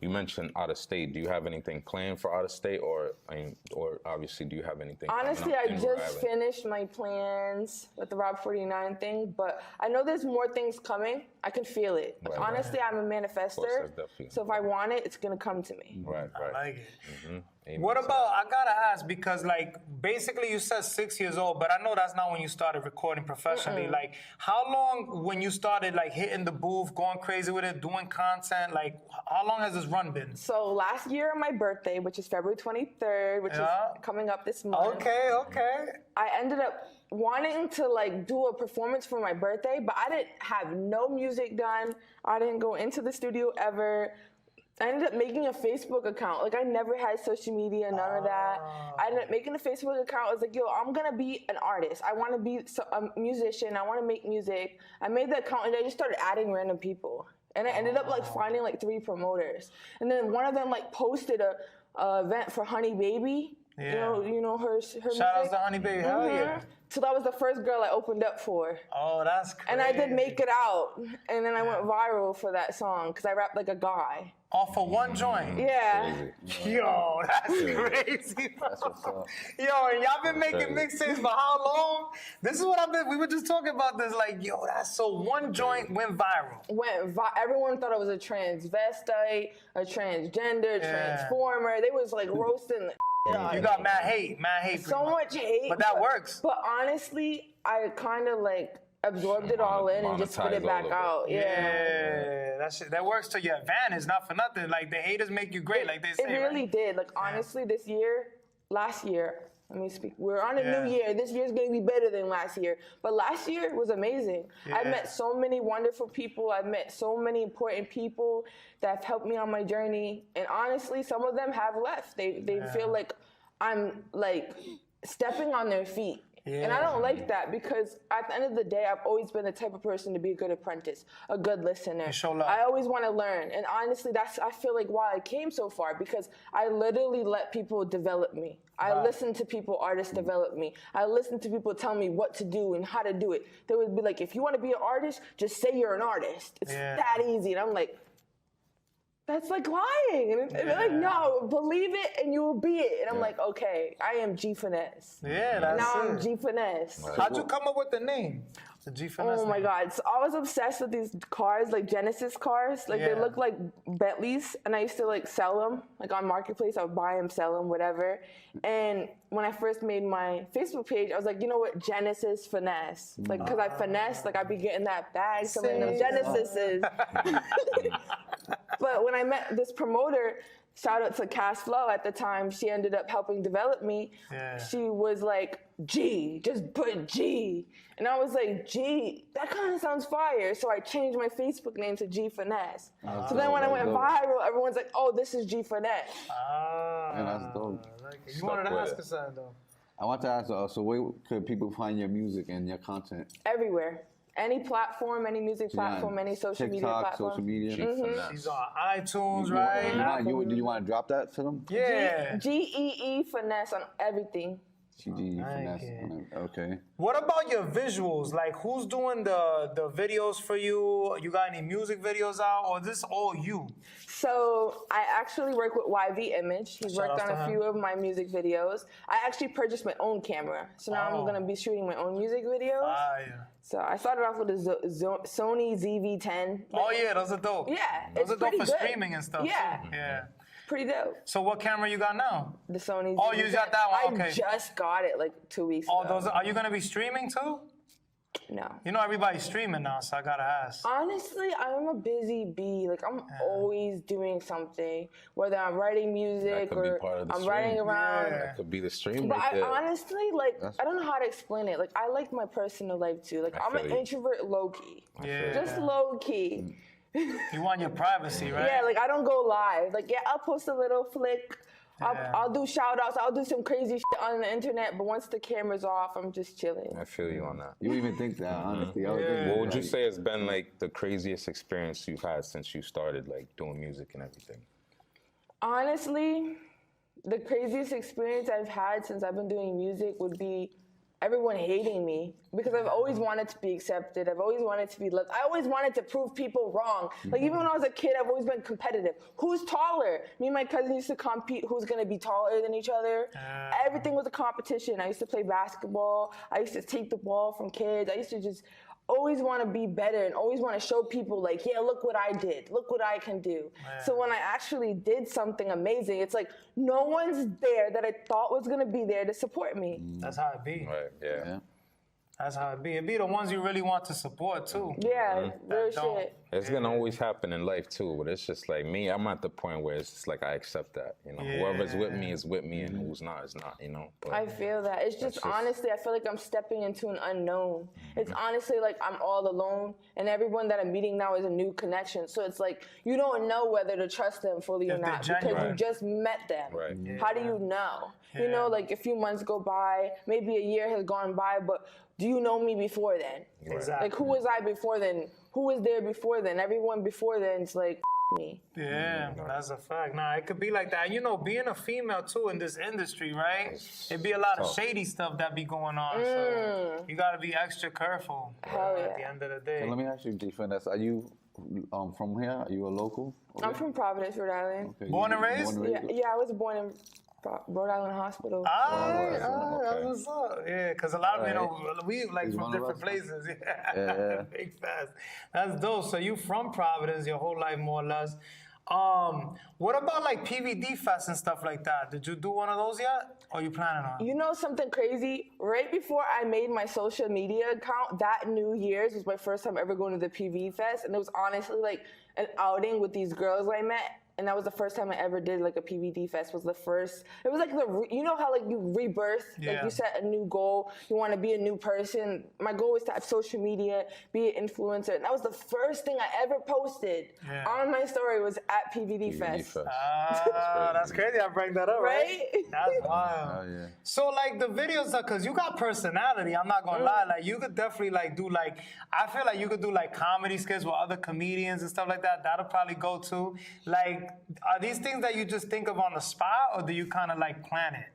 you mentioned out of state, do you have anything planned for out of state, or obviously do you have anything? Honestly, I just finished my plans with the Rob 49 thing, but I know there's more things coming. I can feel it. Like, honestly, I'm a manifester, so if I want it, it's gonna come to me. Right. I like it. What about, I gotta ask, because like basically you said 6 years old, but I know that's not when you started recording professionally. Like how long when you started like hitting the booth, going crazy with it, doing content, like how long has this run been? So last year on my birthday, which is February 23rd, which is coming up this month. Okay. I ended up wanting to like do a performance for my birthday, but I didn't have no music done. I didn't go into the studio ever. I ended up making a Facebook account. Like, I never had social media, none of that. I ended up making a Facebook account. I was like, yo, I'm going to be an artist. I want to be a musician. I want to make music. I made the account, and I just started adding random people. And I ended up, like, finding, like, 3 promoters. And then one of them, like, posted a event for Honey Baby. Yeah. You know her Shout out to Honey Baby. Hell yeah. So that was the first girl I opened up for. Oh, that's crazy. And I did Make It Out. And then I went viral for that song because I rapped like a guy. All for one joint? Yeah. Yo, that's crazy. That's what's up. Yo, and y'all been making mixtapes for how long? This is what we were just talking about this, like, yo, that's so one joint went viral. Everyone thought I was a transvestite, a transgender, transformer. They was like roasting the You got mad hate. so much hate. But that works. But honestly, I kind of like absorbed it all in and just spit it back out. Yeah. That works to your advantage, not for nothing. Like, the haters make you great, like they say. It really did. Like, honestly, last year, let me speak. We're on a new year. This year's going to be better than last year. But last year was amazing. I met so many wonderful people. I've met so many important people that have helped me on my journey. And honestly, some of them have left. They feel like I'm, like, stepping on their feet. And I don't like that because at the end of the day, I've always been the type of person to be a good apprentice, a good listener. I always want to learn. And honestly, I feel like why I came so far, because I literally let people develop me. I listened to people, artists develop me. I listened to people tell me what to do and how to do it. They would be like, if you want to be an artist, just say you're an artist. It's that easy. And I'm like, that's like lying. And they're like, no, believe it and you will be it. And I'm like, okay, I am G Finesse. Yeah, that's now I'm G Finesse. How'd you come up with the name? The G Finesse. Oh my God. So I was obsessed with these cars, like Genesis cars. Like they look like Bentleys. And I used to like sell them, like on Marketplace. I would buy them, sell them, whatever. And when I first made my Facebook page, I was like, you know what? Genesis Finesse. Like, because I finesse, like I'd be getting that bag, so many of them Genesises. But when I met this promoter, shout out to Cass Flow at the time, she ended up helping develop me. She was like, G, just put G. And I was like, G, that kind of sounds fire. So I changed my Facebook name to G Finesse. So then when I went viral, everyone's like, oh, this is G Finesse. And that's dope. You wanted to ask us something, though. I want to ask, so where could people find your music and your content? Everywhere. Any platform, any music platform, any social media platform. Social media. She's on iTunes, right? Do you want to drop that to them? Yeah. G-E-E Finesse on everything. G-E-E Finesse. Okay. What about your visuals? Like, who's doing the videos for you? You got any music videos out, or is this all you? So I actually work with YV Image. He's worked on a few of my music videos. I actually purchased my own camera, so now I'm gonna be shooting my own music videos. So I started off with a Sony ZV-10. Oh yeah, those are dope. Yeah, those are dope for streaming and stuff. Yeah, yeah. Pretty dope. So what camera you got now? The Sony ZV-10. Oh, you got that one. Okay. I just got it like 2 weeks ago. Those are you gonna be streaming too? No. You know everybody's streaming now, so I gotta ask. Honestly, I'm a busy bee. Like, I'm always doing something, whether I'm writing music could be or part of the I'm stream. riding around. Yeah. That could be the stream But right there. honestly, like, I don't know how to explain it. Like, I like my personal life too. Like, I'm an feel you. introvert low-key. Yeah. Just low-key. You want your privacy, right? Yeah, like, I don't go live. Like, yeah, I'll post a little flick. I'll do shout-outs. I'll do some crazy shit on the internet. But once the camera's off, I'm just chilling. I feel you on that. You even think that, honestly. I would think What would you like- say has been like the craziest experience you've had since you started like doing music and everything? Honestly, the craziest experience I've had since I've been doing music would be everyone hating me, because I've always wanted to be accepted. I've always wanted to be loved. I always wanted to prove people wrong. Like, even when I was a kid, I've always been competitive. Who's taller? Me and my cousin used to compete who's going to be taller than each other. Everything was a competition. I used to play basketball. I used to take the ball from kids. I used to just always want to be better and always want to show people, like, yeah, look what I did. Look what I can do. So when I actually did something amazing, it's like no one's there that I thought was going to be there to support me. That's how it be. Right. Yeah. That's how it be. It be the ones you really want to support too. Yeah, real That don't. shit. It's gonna always happen in life too, but it's just like me. I'm at the point where it's just like I accept that. You know, whoever's with me is with me, and who's not is not. You know. But I feel that. It's just honestly, I feel like I'm stepping into an unknown. It's honestly like I'm all alone, and everyone that I'm meeting now is a new connection. So it's like you don't know whether to trust them fully or If they're not because you genuine. just met them. Right. How do you know? You know, like a few months go by, maybe a year has gone by, but do you know me before then? Exactly. Like, who was I before then? Who was there before then? Everyone before then is like, me. Yeah, that's a fact. Nah, it could be like that. You know, being a female too in this industry, right? It'd be a lot of shady stuff that be going on. So you gotta be extra careful Hell at the yeah. end of the day. So let me ask you, Finesse, are you from here? Are you a local? I'm from Providence, Rhode Island. Okay, Born and you- raised? Yeah, I was born in Rhode Island Hospital. Alright, okay. that's what's up. Yeah, because a lot of, you know, we like He's from one of different us, places. Yeah. Big fast. That's dope. So you from Providence your whole life, more or less. What about like PVD Fest and stuff like that? Did you do one of those yet? Or you planning on? You know something crazy? Right before I made my social media account, that New Year's was my first time ever going to the PV Fest, and it was honestly like an outing with these girls I met. And that was the first time I ever did like a PVD Fest. Was the first. It was like you know how like you rebirth, like you set a new goal. You want to be a new person. My goal was to have social media, be an influencer, and that was the first thing I ever posted on my story was at PVD Fest. That's crazy. I bring that up, right? That's wild. Oh, yeah. So like the videos, cause you got personality. I'm not gonna lie. Like you could definitely like do like I feel like you could do like comedy skits with other comedians and stuff like that. That'll probably go too. Like, are these things that you just think of on the spot, or do you kind of like plan it?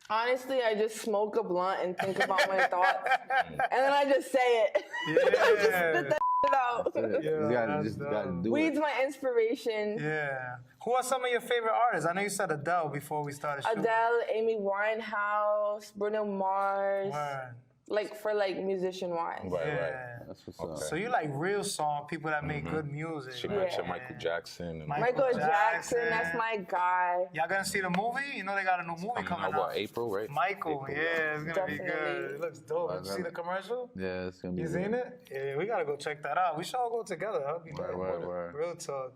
Honestly, I just smoke a blunt and think about my thoughts, and then I just say it. I just spit that shit out. You just gotta do Weed's it. my inspiration. Yeah. Who are some of your favorite artists? I know you said Adele before we started shooting. Adele, Amy Winehouse, Bruno Mars. Word. Like for like musician wise. Right. Yeah. That's what's up. So you like real song, people that make good music. She mentioned Michael Jackson. And Michael Jackson, that's my guy. Y'all gonna see the movie? You know they got a new movie coming out. What, April, right? Michael, April, yeah, it's gonna be Definitely. good. It looks dope. Did you see the commercial? Yeah, it's gonna be You good. seen it? Yeah, we gotta go check that out. We should all go together. That'll be dope. Word. Real talk.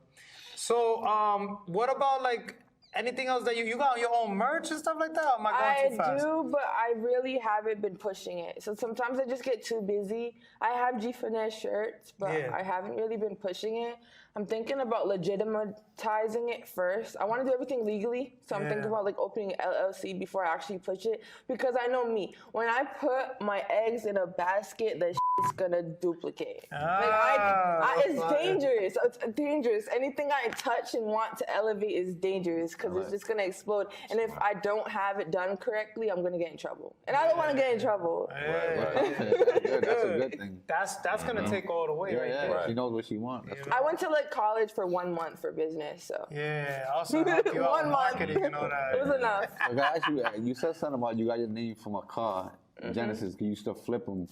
So, what about like anything else that you got your own merch and stuff like that? Or am I going too I fast? do, but I really haven't been pushing it. So sometimes I just get too busy. I have Finesse shirts, but I haven't really been pushing it. I'm thinking about legitimatizing it first. I want to do everything legally, so I'm thinking about like opening an LLC before I actually push it. Because I know me, when I put my eggs in a basket, the shit's gonna duplicate. It's dangerous. It's dangerous. Anything I touch and want to elevate is dangerous because it's just gonna explode. And if I don't have it done correctly, I'm gonna get in trouble. And I don't want to get in trouble. That's a good thing. That's gonna take all the way, right there. Right. She knows what she wants. That's I went to like college for 1 month for business, so Yeah, also help you out 1 with month. marketing, you know that. it was enough. I gotta ask you, you said something about you got your name from a car, Genesis. You used to flip them.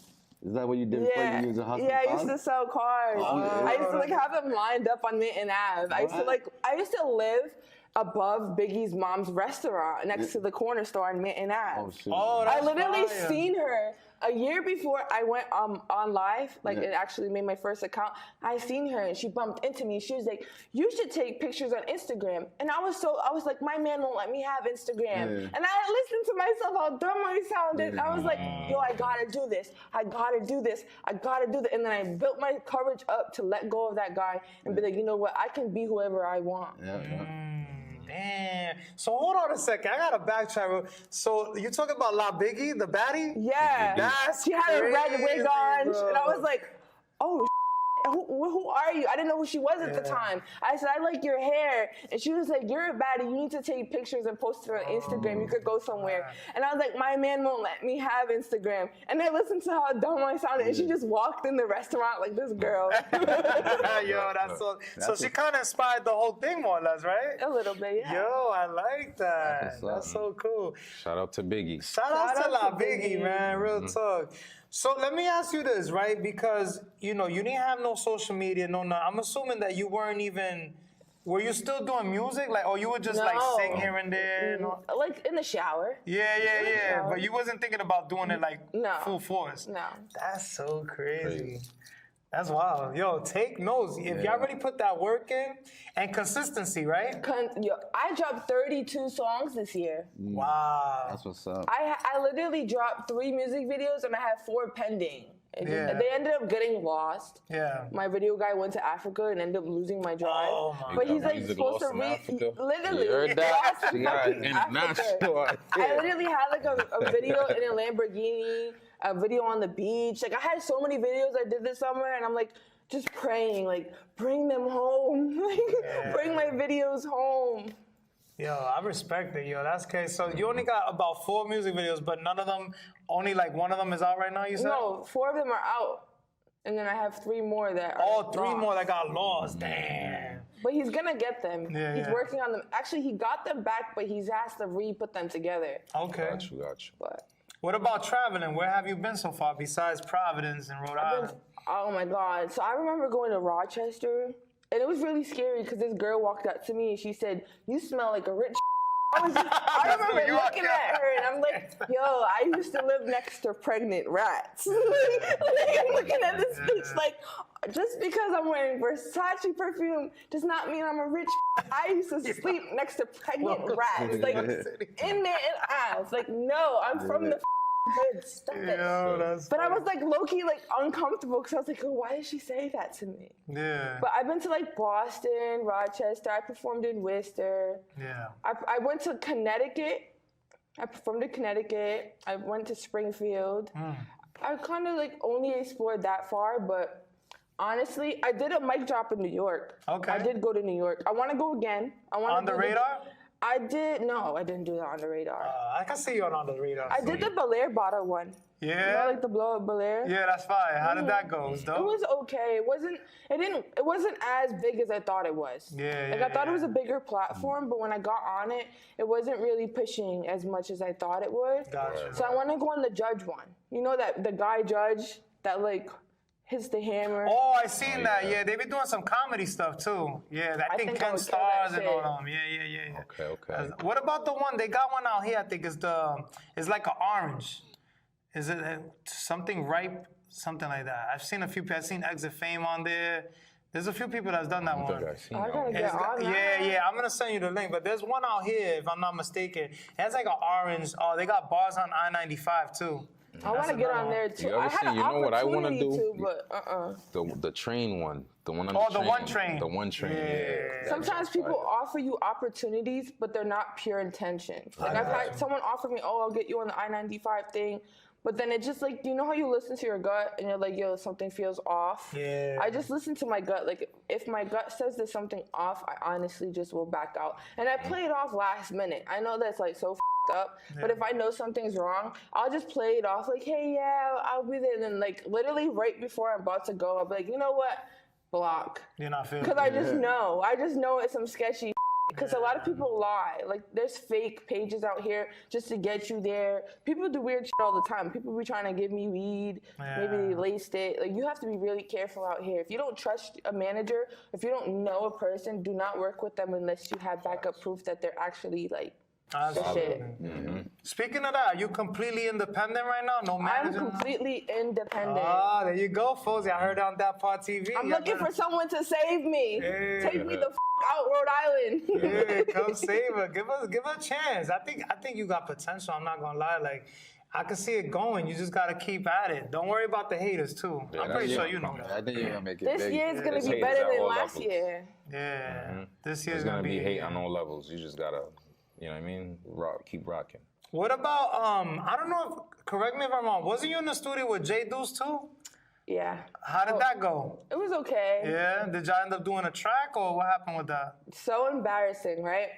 Is that what you did before you used to hustle I cars? used to sell cars. I used to like have them lined up on Minton Ave. I used to live above Biggie's mom's restaurant next to the corner store on Minton Ave. Oh, shit. Oh, I that's literally fire. seen her a year before I went on live, like it actually made my first account, I seen her and she bumped into me. She was like, "You should take pictures on Instagram." And I was like, my man won't let me have Instagram. And I listened to myself how dumb I sounded. I was like, yo, I gotta do this. I gotta do this. I gotta do that. And then I built my courage up to let go of that guy and be like, you know what? I can be whoever I want. Damn. So hold on a second. I gotta backtrack. So you talking about La Biggie, the baddie? Yeah. That's she had a red wig on, bro. and I was like, oh. Who are you? I didn't know who she was at the time. I said, I like your hair. And she was like, you're a baddie. You need to take pictures and post it on Instagram. You could go somewhere. And I was like, my man won't let me have Instagram. And I listened to how dumb I sounded. And she just walked in the restaurant like this girl. Yo, that's so she kind of inspired the whole thing more or less, right? A little bit, yeah. Yo, I like that. That's so cool. Shout out to Biggie. Shout out to La Biggie, man. Real talk. So let me ask you this, right? Because, you didn't have no social media, no. I'm assuming that you weren't even, were you still doing music? Like, or you would just like sing here and there? Like in the shower. Yeah. But you wasn't thinking about doing it like full force? No. That's so crazy. That's wild. Yo, take notes. If y'all already put that work in, and consistency, right? I dropped 32 songs this year. Wow. That's what's up. I literally dropped 3 music videos and I have 4 pending. They ended up getting lost. Yeah. My video guy went to Africa and ended up losing my drive. Oh my but he's like supposed to literally. You heard that? International. I literally had like a video in a Lamborghini, a video on the beach. Like I had so many videos I did this summer, and I'm like just praying, like bring them home, bring my videos home. Yo, I respect it, yo. That's crazy. So you only got about 4 music videos, but none of them, only like one of them is out right now, you said? No, 4 of them are out. And then I have 3 more that are Oh, 3 more that got lost. Damn. But he's gonna get them. He's Yeah. working on them. Actually, he got them back, but he's has to re-put them together. Okay. Got you. But What about traveling? Where have you been so far besides Providence and Rhode Island? oh my God. So I remember going to Rochester, and it was really scary because this girl walked up to me and she said, "You smell like a rich." I remember looking at her and I'm like, yo, I used to live next to pregnant rats. I'm looking at this bitch like, just because I'm wearing Versace perfume does not mean I'm a rich. I used to sleep next to pregnant rats, like in their eyes. Like, no, I'm from the hood. Stop it. But I was like low-key like uncomfortable because I was like, oh, why did she say that to me? Yeah. But I've been to like Boston, Rochester. I performed in Worcester. Yeah. I went to Connecticut. I performed in Connecticut. I went to Springfield. I kind of like only explored that far, but honestly, I did a mic drop in New York. Okay. I did go to New York. I want to go again. On the radar? I didn't do that on the radar. I can see you on the radar. I did the Belair bottle one. Yeah. You know, like the blow up Belair. Yeah, that's fine. How did that go? It was dope? It was okay. It wasn't as big as I thought it was. I thought it was a bigger platform, but when I got on it, it wasn't really pushing as much as I thought it would. Gotcha. So I want to go on the judge one. You know that the guy judge that like hits the hammer. Oh, I seen that. Yeah, they be doing some comedy stuff too. Yeah, I think I Ken would kill Stars that and all shit. them. Yeah. Okay. What about the one? They got one out here. I think it's like an orange. Is it something ripe? Something like that. I've seen a few people. I've seen Exit Fame on there. There's a few people that's done that one. I gotta get on that. Yeah. I'm gonna send you the link. But there's one out here, if I'm not mistaken. It has like an orange. Oh, they got bars on I-95 too. I want to get on there too. You know what I want to do? But The train one. The one on Oh, the train. the one train. The one train, yeah. sometimes people offer you opportunities, but they're not pure intention. Like I've had someone offer me, oh, I'll get you on the I-95 thing. But then it just like, you know how you listen to your gut and you're like, yo, something feels off? Yeah. I just listen to my gut. Like if my gut says there's something off, I honestly just will back out. And I play it off last minute. I know that's like so up, but if I know something's wrong, I'll just play it off like, hey, yeah, I'll be there. And then like literally right before I'm about to go, I'll be like, you know what? Block. You're not feeling it. Because I just know it's some sketchy. Because a lot of people lie. Like, there's fake pages out here just to get you there. People do weird shit all the time. People be trying to give me weed. Maybe they laced it. Like, you have to be really careful out here. If you don't trust a manager, if you don't know a person, do not work with them unless you have backup proof that they're actually, like, Absolutely. Speaking of that, are you completely independent right now? No manager? I'm completely independent. Ah, there you go, Fozy. I heard on That Part TV. I'm looking for someone to save me. Yeah. Take me the out, Rhode Island. Yeah, come save her. Give her a chance. I think you got potential. I'm not gonna lie. Like, I can see it going. You just gotta keep at it. Don't worry about the haters too. Yeah, I'm pretty sure you know that. I think you're gonna make it This big. year's gonna This be haters better at than all last levels. year. Yeah, this year's It's gonna gonna be hate yeah. on all levels. You just gotta, you know what I mean? Keep rocking. What about I don't know. Correct me if I'm wrong. Wasn't you in the studio with J Deuce too? Yeah. How did that go? It was okay. Yeah. Did y'all end up doing a track or what happened with that? So embarrassing, right?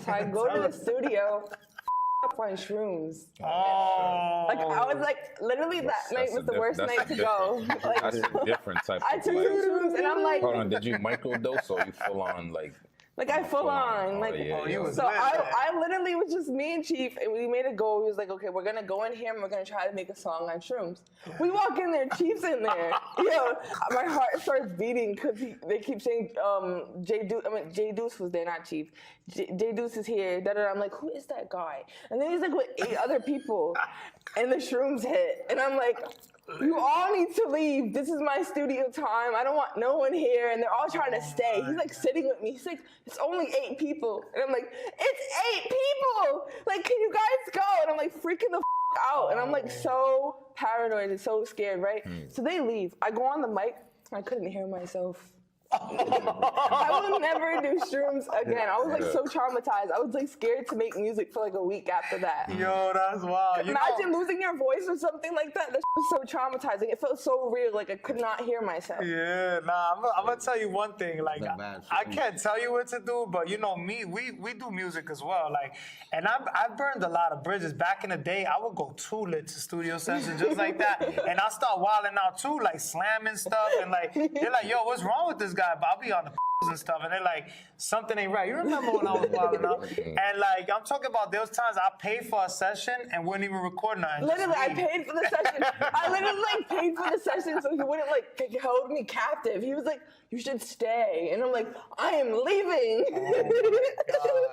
So I go to the studio, up on shrooms. Oh. Like I was like, literally that night was the worst night to go. Like, That's a different type I of took some shrooms and I'm like, Hold on, did you microdose or you full on like I full on, like. yeah, you was So lit, man. I literally was just me and Chief, and we made a goal. We was like, okay, we're gonna go in here and we're gonna try to make a song on shrooms. We walk in there, Chief's in there. Yo, my heart starts beating because they keep saying J Deuce was there, not Chief. J Deuce is here. I'm like, who is that guy? And then he's like with 8 other people, and the shrooms hit, and I'm like, you all need to leave. This is my studio time. I don't want no one here. And they're all trying to stay. He's like sitting with me. He's like, it's only 8 people. And I'm like, it's 8 people. Like, can you guys go? And I'm like freaking the out. And I'm like so paranoid and so scared, right? So they leave. I go on the mic. I couldn't hear myself. I will never do shrooms again. I was like so traumatized. I was like scared to make music for like a week after that. Yo, that's wild. Imagine losing your voice or something like that. That was so traumatizing. It felt so real. Like I could not hear myself. Yeah, nah, I'm gonna tell you one thing. Like, I can't tell you what to do, but you know me, we do music as well. Like, and I burned a lot of bridges. Back in the day, I would go too lit to studio sessions just like that, and I start wilding out too, like slamming stuff, and like they're like, yo, what's wrong with this guy? But I'll be on the and stuff, and they're like, something ain't right. You remember when I was wilding out? And like, I'm talking about those times I paid for a session and wouldn't even record nothing. Literally, I paid for the session. I literally like paid for the session so he wouldn't like hold me captive. He was like, you should stay. And I'm like, I am leaving. Oh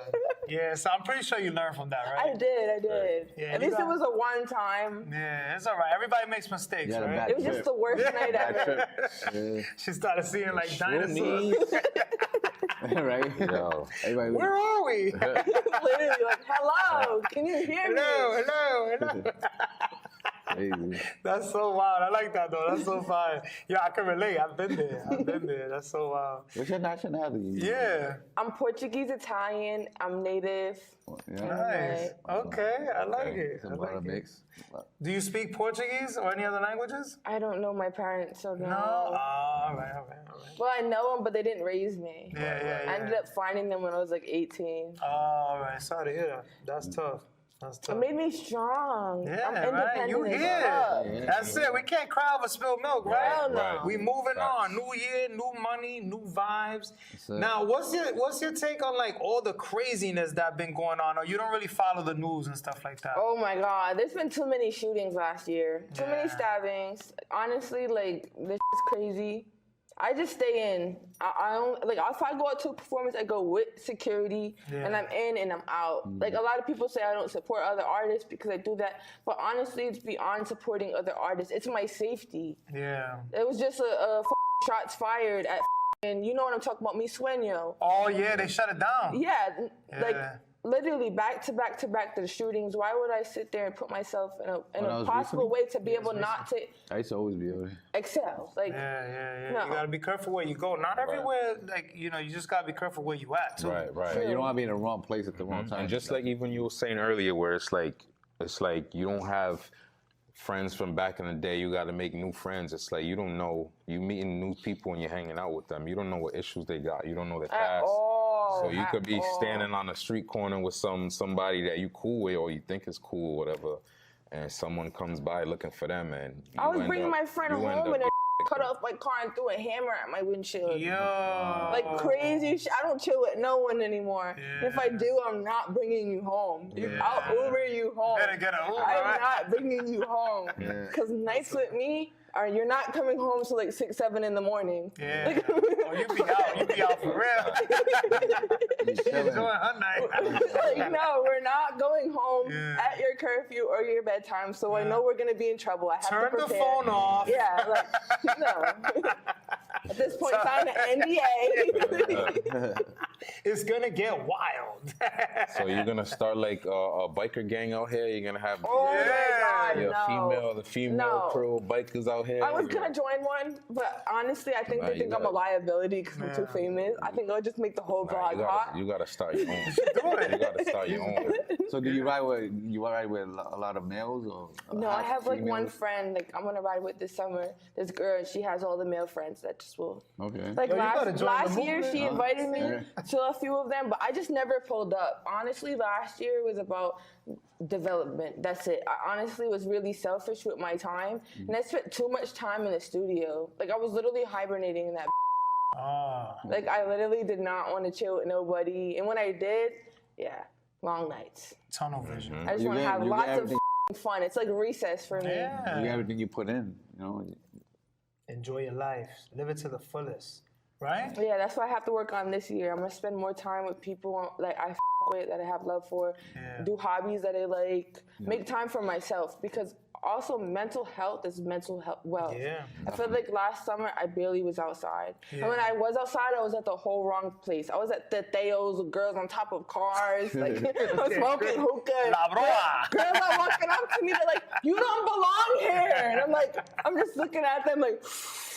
yeah, so I'm pretty sure you learned from that, right? I did. Yeah, At least it was a one time. Yeah, it's all right. Everybody makes mistakes, right? It was just the worst night ever. She started seeing like dinosaurs. Right? Yo. Everybody, Where are we? Literally, like, hello, can you hear me? Hello. crazy. That's so wild. I like that though. That's so fun. Yeah, I can relate. I've been there. That's so wild. What's your nationality? Yeah. I'm Portuguese, Italian. I'm native. Yeah. Nice. Okay, I like it. It's I about like a it. mix. Do you speak Portuguese or any other languages? I don't know my parents, so no. No. All right. Well, I know them, but they didn't raise me. Yeah. I ended up finding them when I was like 18. All right. Sorry to hear that. That's tough. It made me strong. Yeah, I'm right. independent You as here? fuck. That's it. We can't cry over spilled milk, right? Hell no. Right. We moving Facts. on. New year, new money, new vibes. it. Now, what's your take on like all the craziness that been going on? Or you don't really follow the news and stuff like that? Oh my God, there's been too many shootings last year. Too many stabbings. Honestly, like, this is crazy. I just stay in. I don't, like, if I go out to a performance, I go with security, and I'm in and I'm out. Like, a lot of people say I don't support other artists because I do that, but honestly, it's beyond supporting other artists. It's my safety. Yeah. It was just a shots fired at, and you know what I'm talking about, Mi Sueño. Oh yeah, they shut it down. Yeah, like, Yeah. literally back to back to back to the shootings. Why would I sit there and put myself in a was possible recently? way to be able not to I used to always be over there. excel? Like, Yeah. No. You gotta be careful where you go. Not everywhere, like, you know, you just gotta be careful where you at too. Right. You don't want to be in the wrong place at the wrong time. And just like even you were saying earlier, where it's like you don't have friends from back in the day. You got to make new friends. It's like you don't know. You meeting new people and you're hanging out with them. You don't know what issues they got. You don't know their past. So you could be standing on a street corner with somebody that you cool with or you think is cool or whatever, and someone comes by looking for them, and I was bringing my friend home and cut off my car and threw a hammer at my windshield. Yo. Like crazy shit. I don't chill with no one anymore. Yeah. If I do, I'm not bringing you home. I'll Uber you home. Better get an Uber, I'm right? not bringing you home. Because nights with me, or you're not coming home till like 6, 7 in the morning. Yeah. You be out for real. Enjoying her night. Like, no, we're not going home at your curfew or your bedtime, so I know we're gonna be in trouble. I have Turn to prepare. the phone off. Yeah, like, no. At this point, sign the NDA. It's gonna get wild. So you're gonna start like a biker gang out here? You're gonna have My God, the female pro bikers out here? I was gonna join one, but honestly, I think they think I'm a liability because I'm too famous. I think I'll just make the whole vlog hot. You gotta start your own. You gotta start your own. So do you ride with a lot of males or? No, I have like one friend. Like I'm gonna ride with this summer. This girl, she has all the male friends that just will. Okay. Like last year, she invited me to a few of them, but I just never pulled up. Honestly, last year was about development. That's it. I honestly was really selfish with my time, and I spent too much time in the studio. Like I was literally hibernating in that. Like I literally did not want to chill with nobody, and when I did, long nights. Tunnel vision. I just want to have lots of fun. It's like recess for me. Yeah. You everything you put in, you know. Enjoy your life. Live it to the fullest. Right? Yeah, that's what I have to work on this year. I'm gonna spend more time with people like I with, that I have love for. Do hobbies that I like. Make time for myself, because also mental health is mental health wealth. Yeah. I feel like last summer I barely was outside. And when I was outside, I was at the whole wrong place. I was at the Theos with girls on top of cars, like I was smoking hookah. La broa. Girls are walking up to me, they're like, "You don't belong here," and I'm just looking at them like,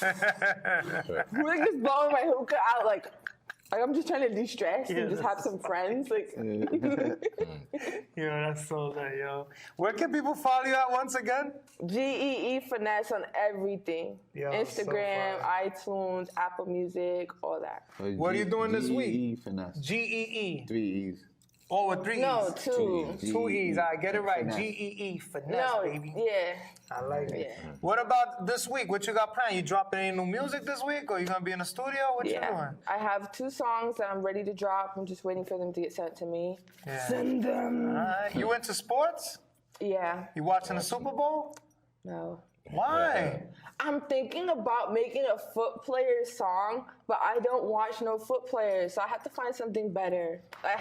like just blowing my hookah out, like I'm just trying to de-stress and just have some friends. Like, Yo, that's so lit, yo. Where can people follow you at once again? GEE Finesse on everything. Yo, Instagram, so iTunes, Apple Music, all that. What are you doing this week? GEE Finesse. GEE. 3 E's. Oh, with 3 E's. No, 2. 2 E's. I get it right. Finesse. GEE. Finesse, No, baby. yeah. I like it. Yeah. What about this week? What you got planned? You dropping any new music this week, or you gonna be in the studio? What you doing? I have 2 songs that I'm ready to drop. I'm just waiting for them to get sent to me. Yeah. Send them. You into sports? Yeah. You watching the Super Bowl? No. Why? I'm thinking about making a foot player song, but I don't watch no foot players, so I have to find something better. Because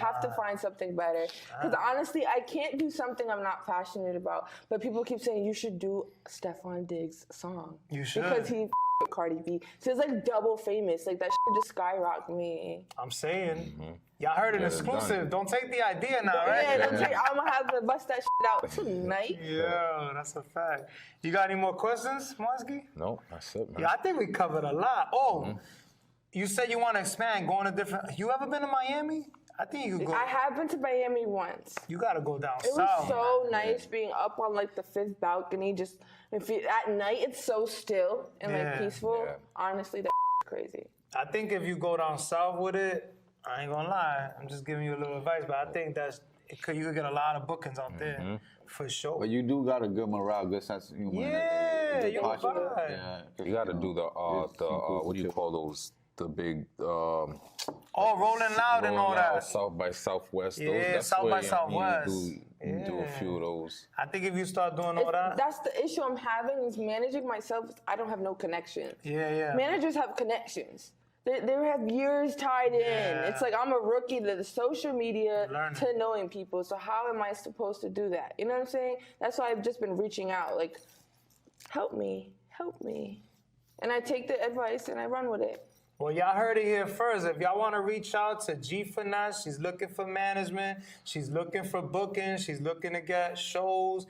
honestly, I can't do something I'm not passionate about. But people keep saying you should do Stephon Diggs' song. You should. Because he with Cardi B. So it's like double famous. Like that shit just skyrocketed me. I'm saying. Y'all heard an exclusive. Don't take the idea now, right? Yeah, I'm gonna have to bust that shit out tonight. Yeah, that's a fact. You got any more questions, Monsky? No, that's it, man. Yeah, I think we covered a lot. Oh, you said you want to expand, going to different. You ever been to Miami? I think you could go. I have been to Miami once. You gotta go down It south. was so nice being up on like the 5th balcony. Just at night, it's so still and like peaceful. Yeah. Honestly, that's crazy. I think if you go down south with it, I ain't gonna lie. I'm just giving you a little advice, but I think you could get a lot of bookings out there for sure. But you do got a good morale, good sense of humor. Yeah, you posture. vibe. Yeah, You gotta do the what do you call those? The big Rolling Loud and all Rolling Loud, that. South by Southwest. Yeah, that's South where by you Southwest. You do a few of those. I think if you start doing all that. That's the issue I'm having is managing myself. I don't have no connections. Yeah. Managers have connections. They have years tied in. Yeah. It's like I'm a rookie to the social media Learning. to knowing people. So how am I supposed to do that? You know what I'm saying? That's why I've just been reaching out. Like, help me. And I take the advice and I run with it. Well, y'all heard it here first. If y'all want to reach out to G Finesse, she's looking for management. She's looking for bookings. She's looking to get shows.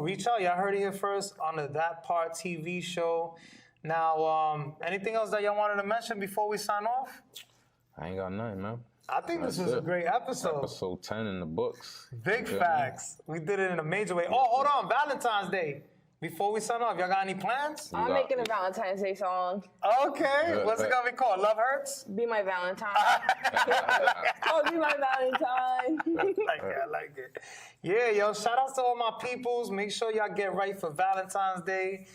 Reach out. Y'all heard it here first on the That Part TV show. Now, anything else that y'all wanted to mention before we sign off? I ain't got nothing, man. I think this That's was a it. great episode. Episode 10 in the books. Big facts. We did it in a major way. Oh, hold on. Valentine's Day. Before we sign off, y'all got any plans? I'm making a Valentine's Day song. Okay. What's it gonna be called? Love Hurts? Be my Valentine. Oh, be my Valentine. I like it. Yeah, yo, shout out to all my peoples. Make sure y'all get right for Valentine's Day.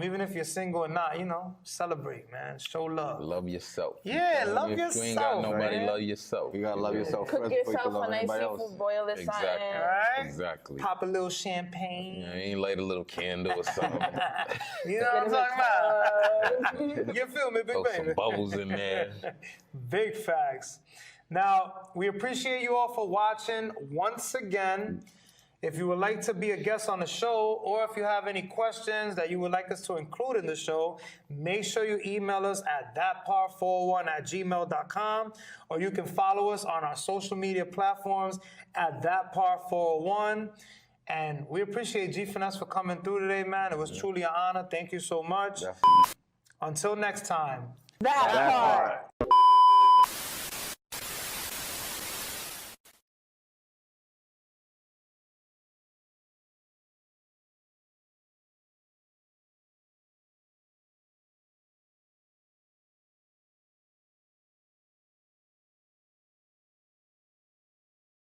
Even if you're single or not, you know, celebrate, man. Show love. Love yourself. Yeah, love If yourself. you ain't got nobody, man. love yourself. You gotta love yourself Cook first before you yourself can love a nice anybody else. seafood boil or Exactly. something. Right? Exactly. Pop a little champagne. You ain't light a little candle or something. You know what I'm talking about? You feel me, big Throw baby? some bubbles in there. Big facts. Now, we appreciate you all for watching once again. If you would like to be a guest on the show, or if you have any questions that you would like us to include in the show, make sure you email us at thatpar401@gmail.com, or you can follow us on our social media platforms at thatpar401. And we appreciate G Finesse for coming through today, man. It was truly an honor. Thank you so much. Definitely. Until next time. That part.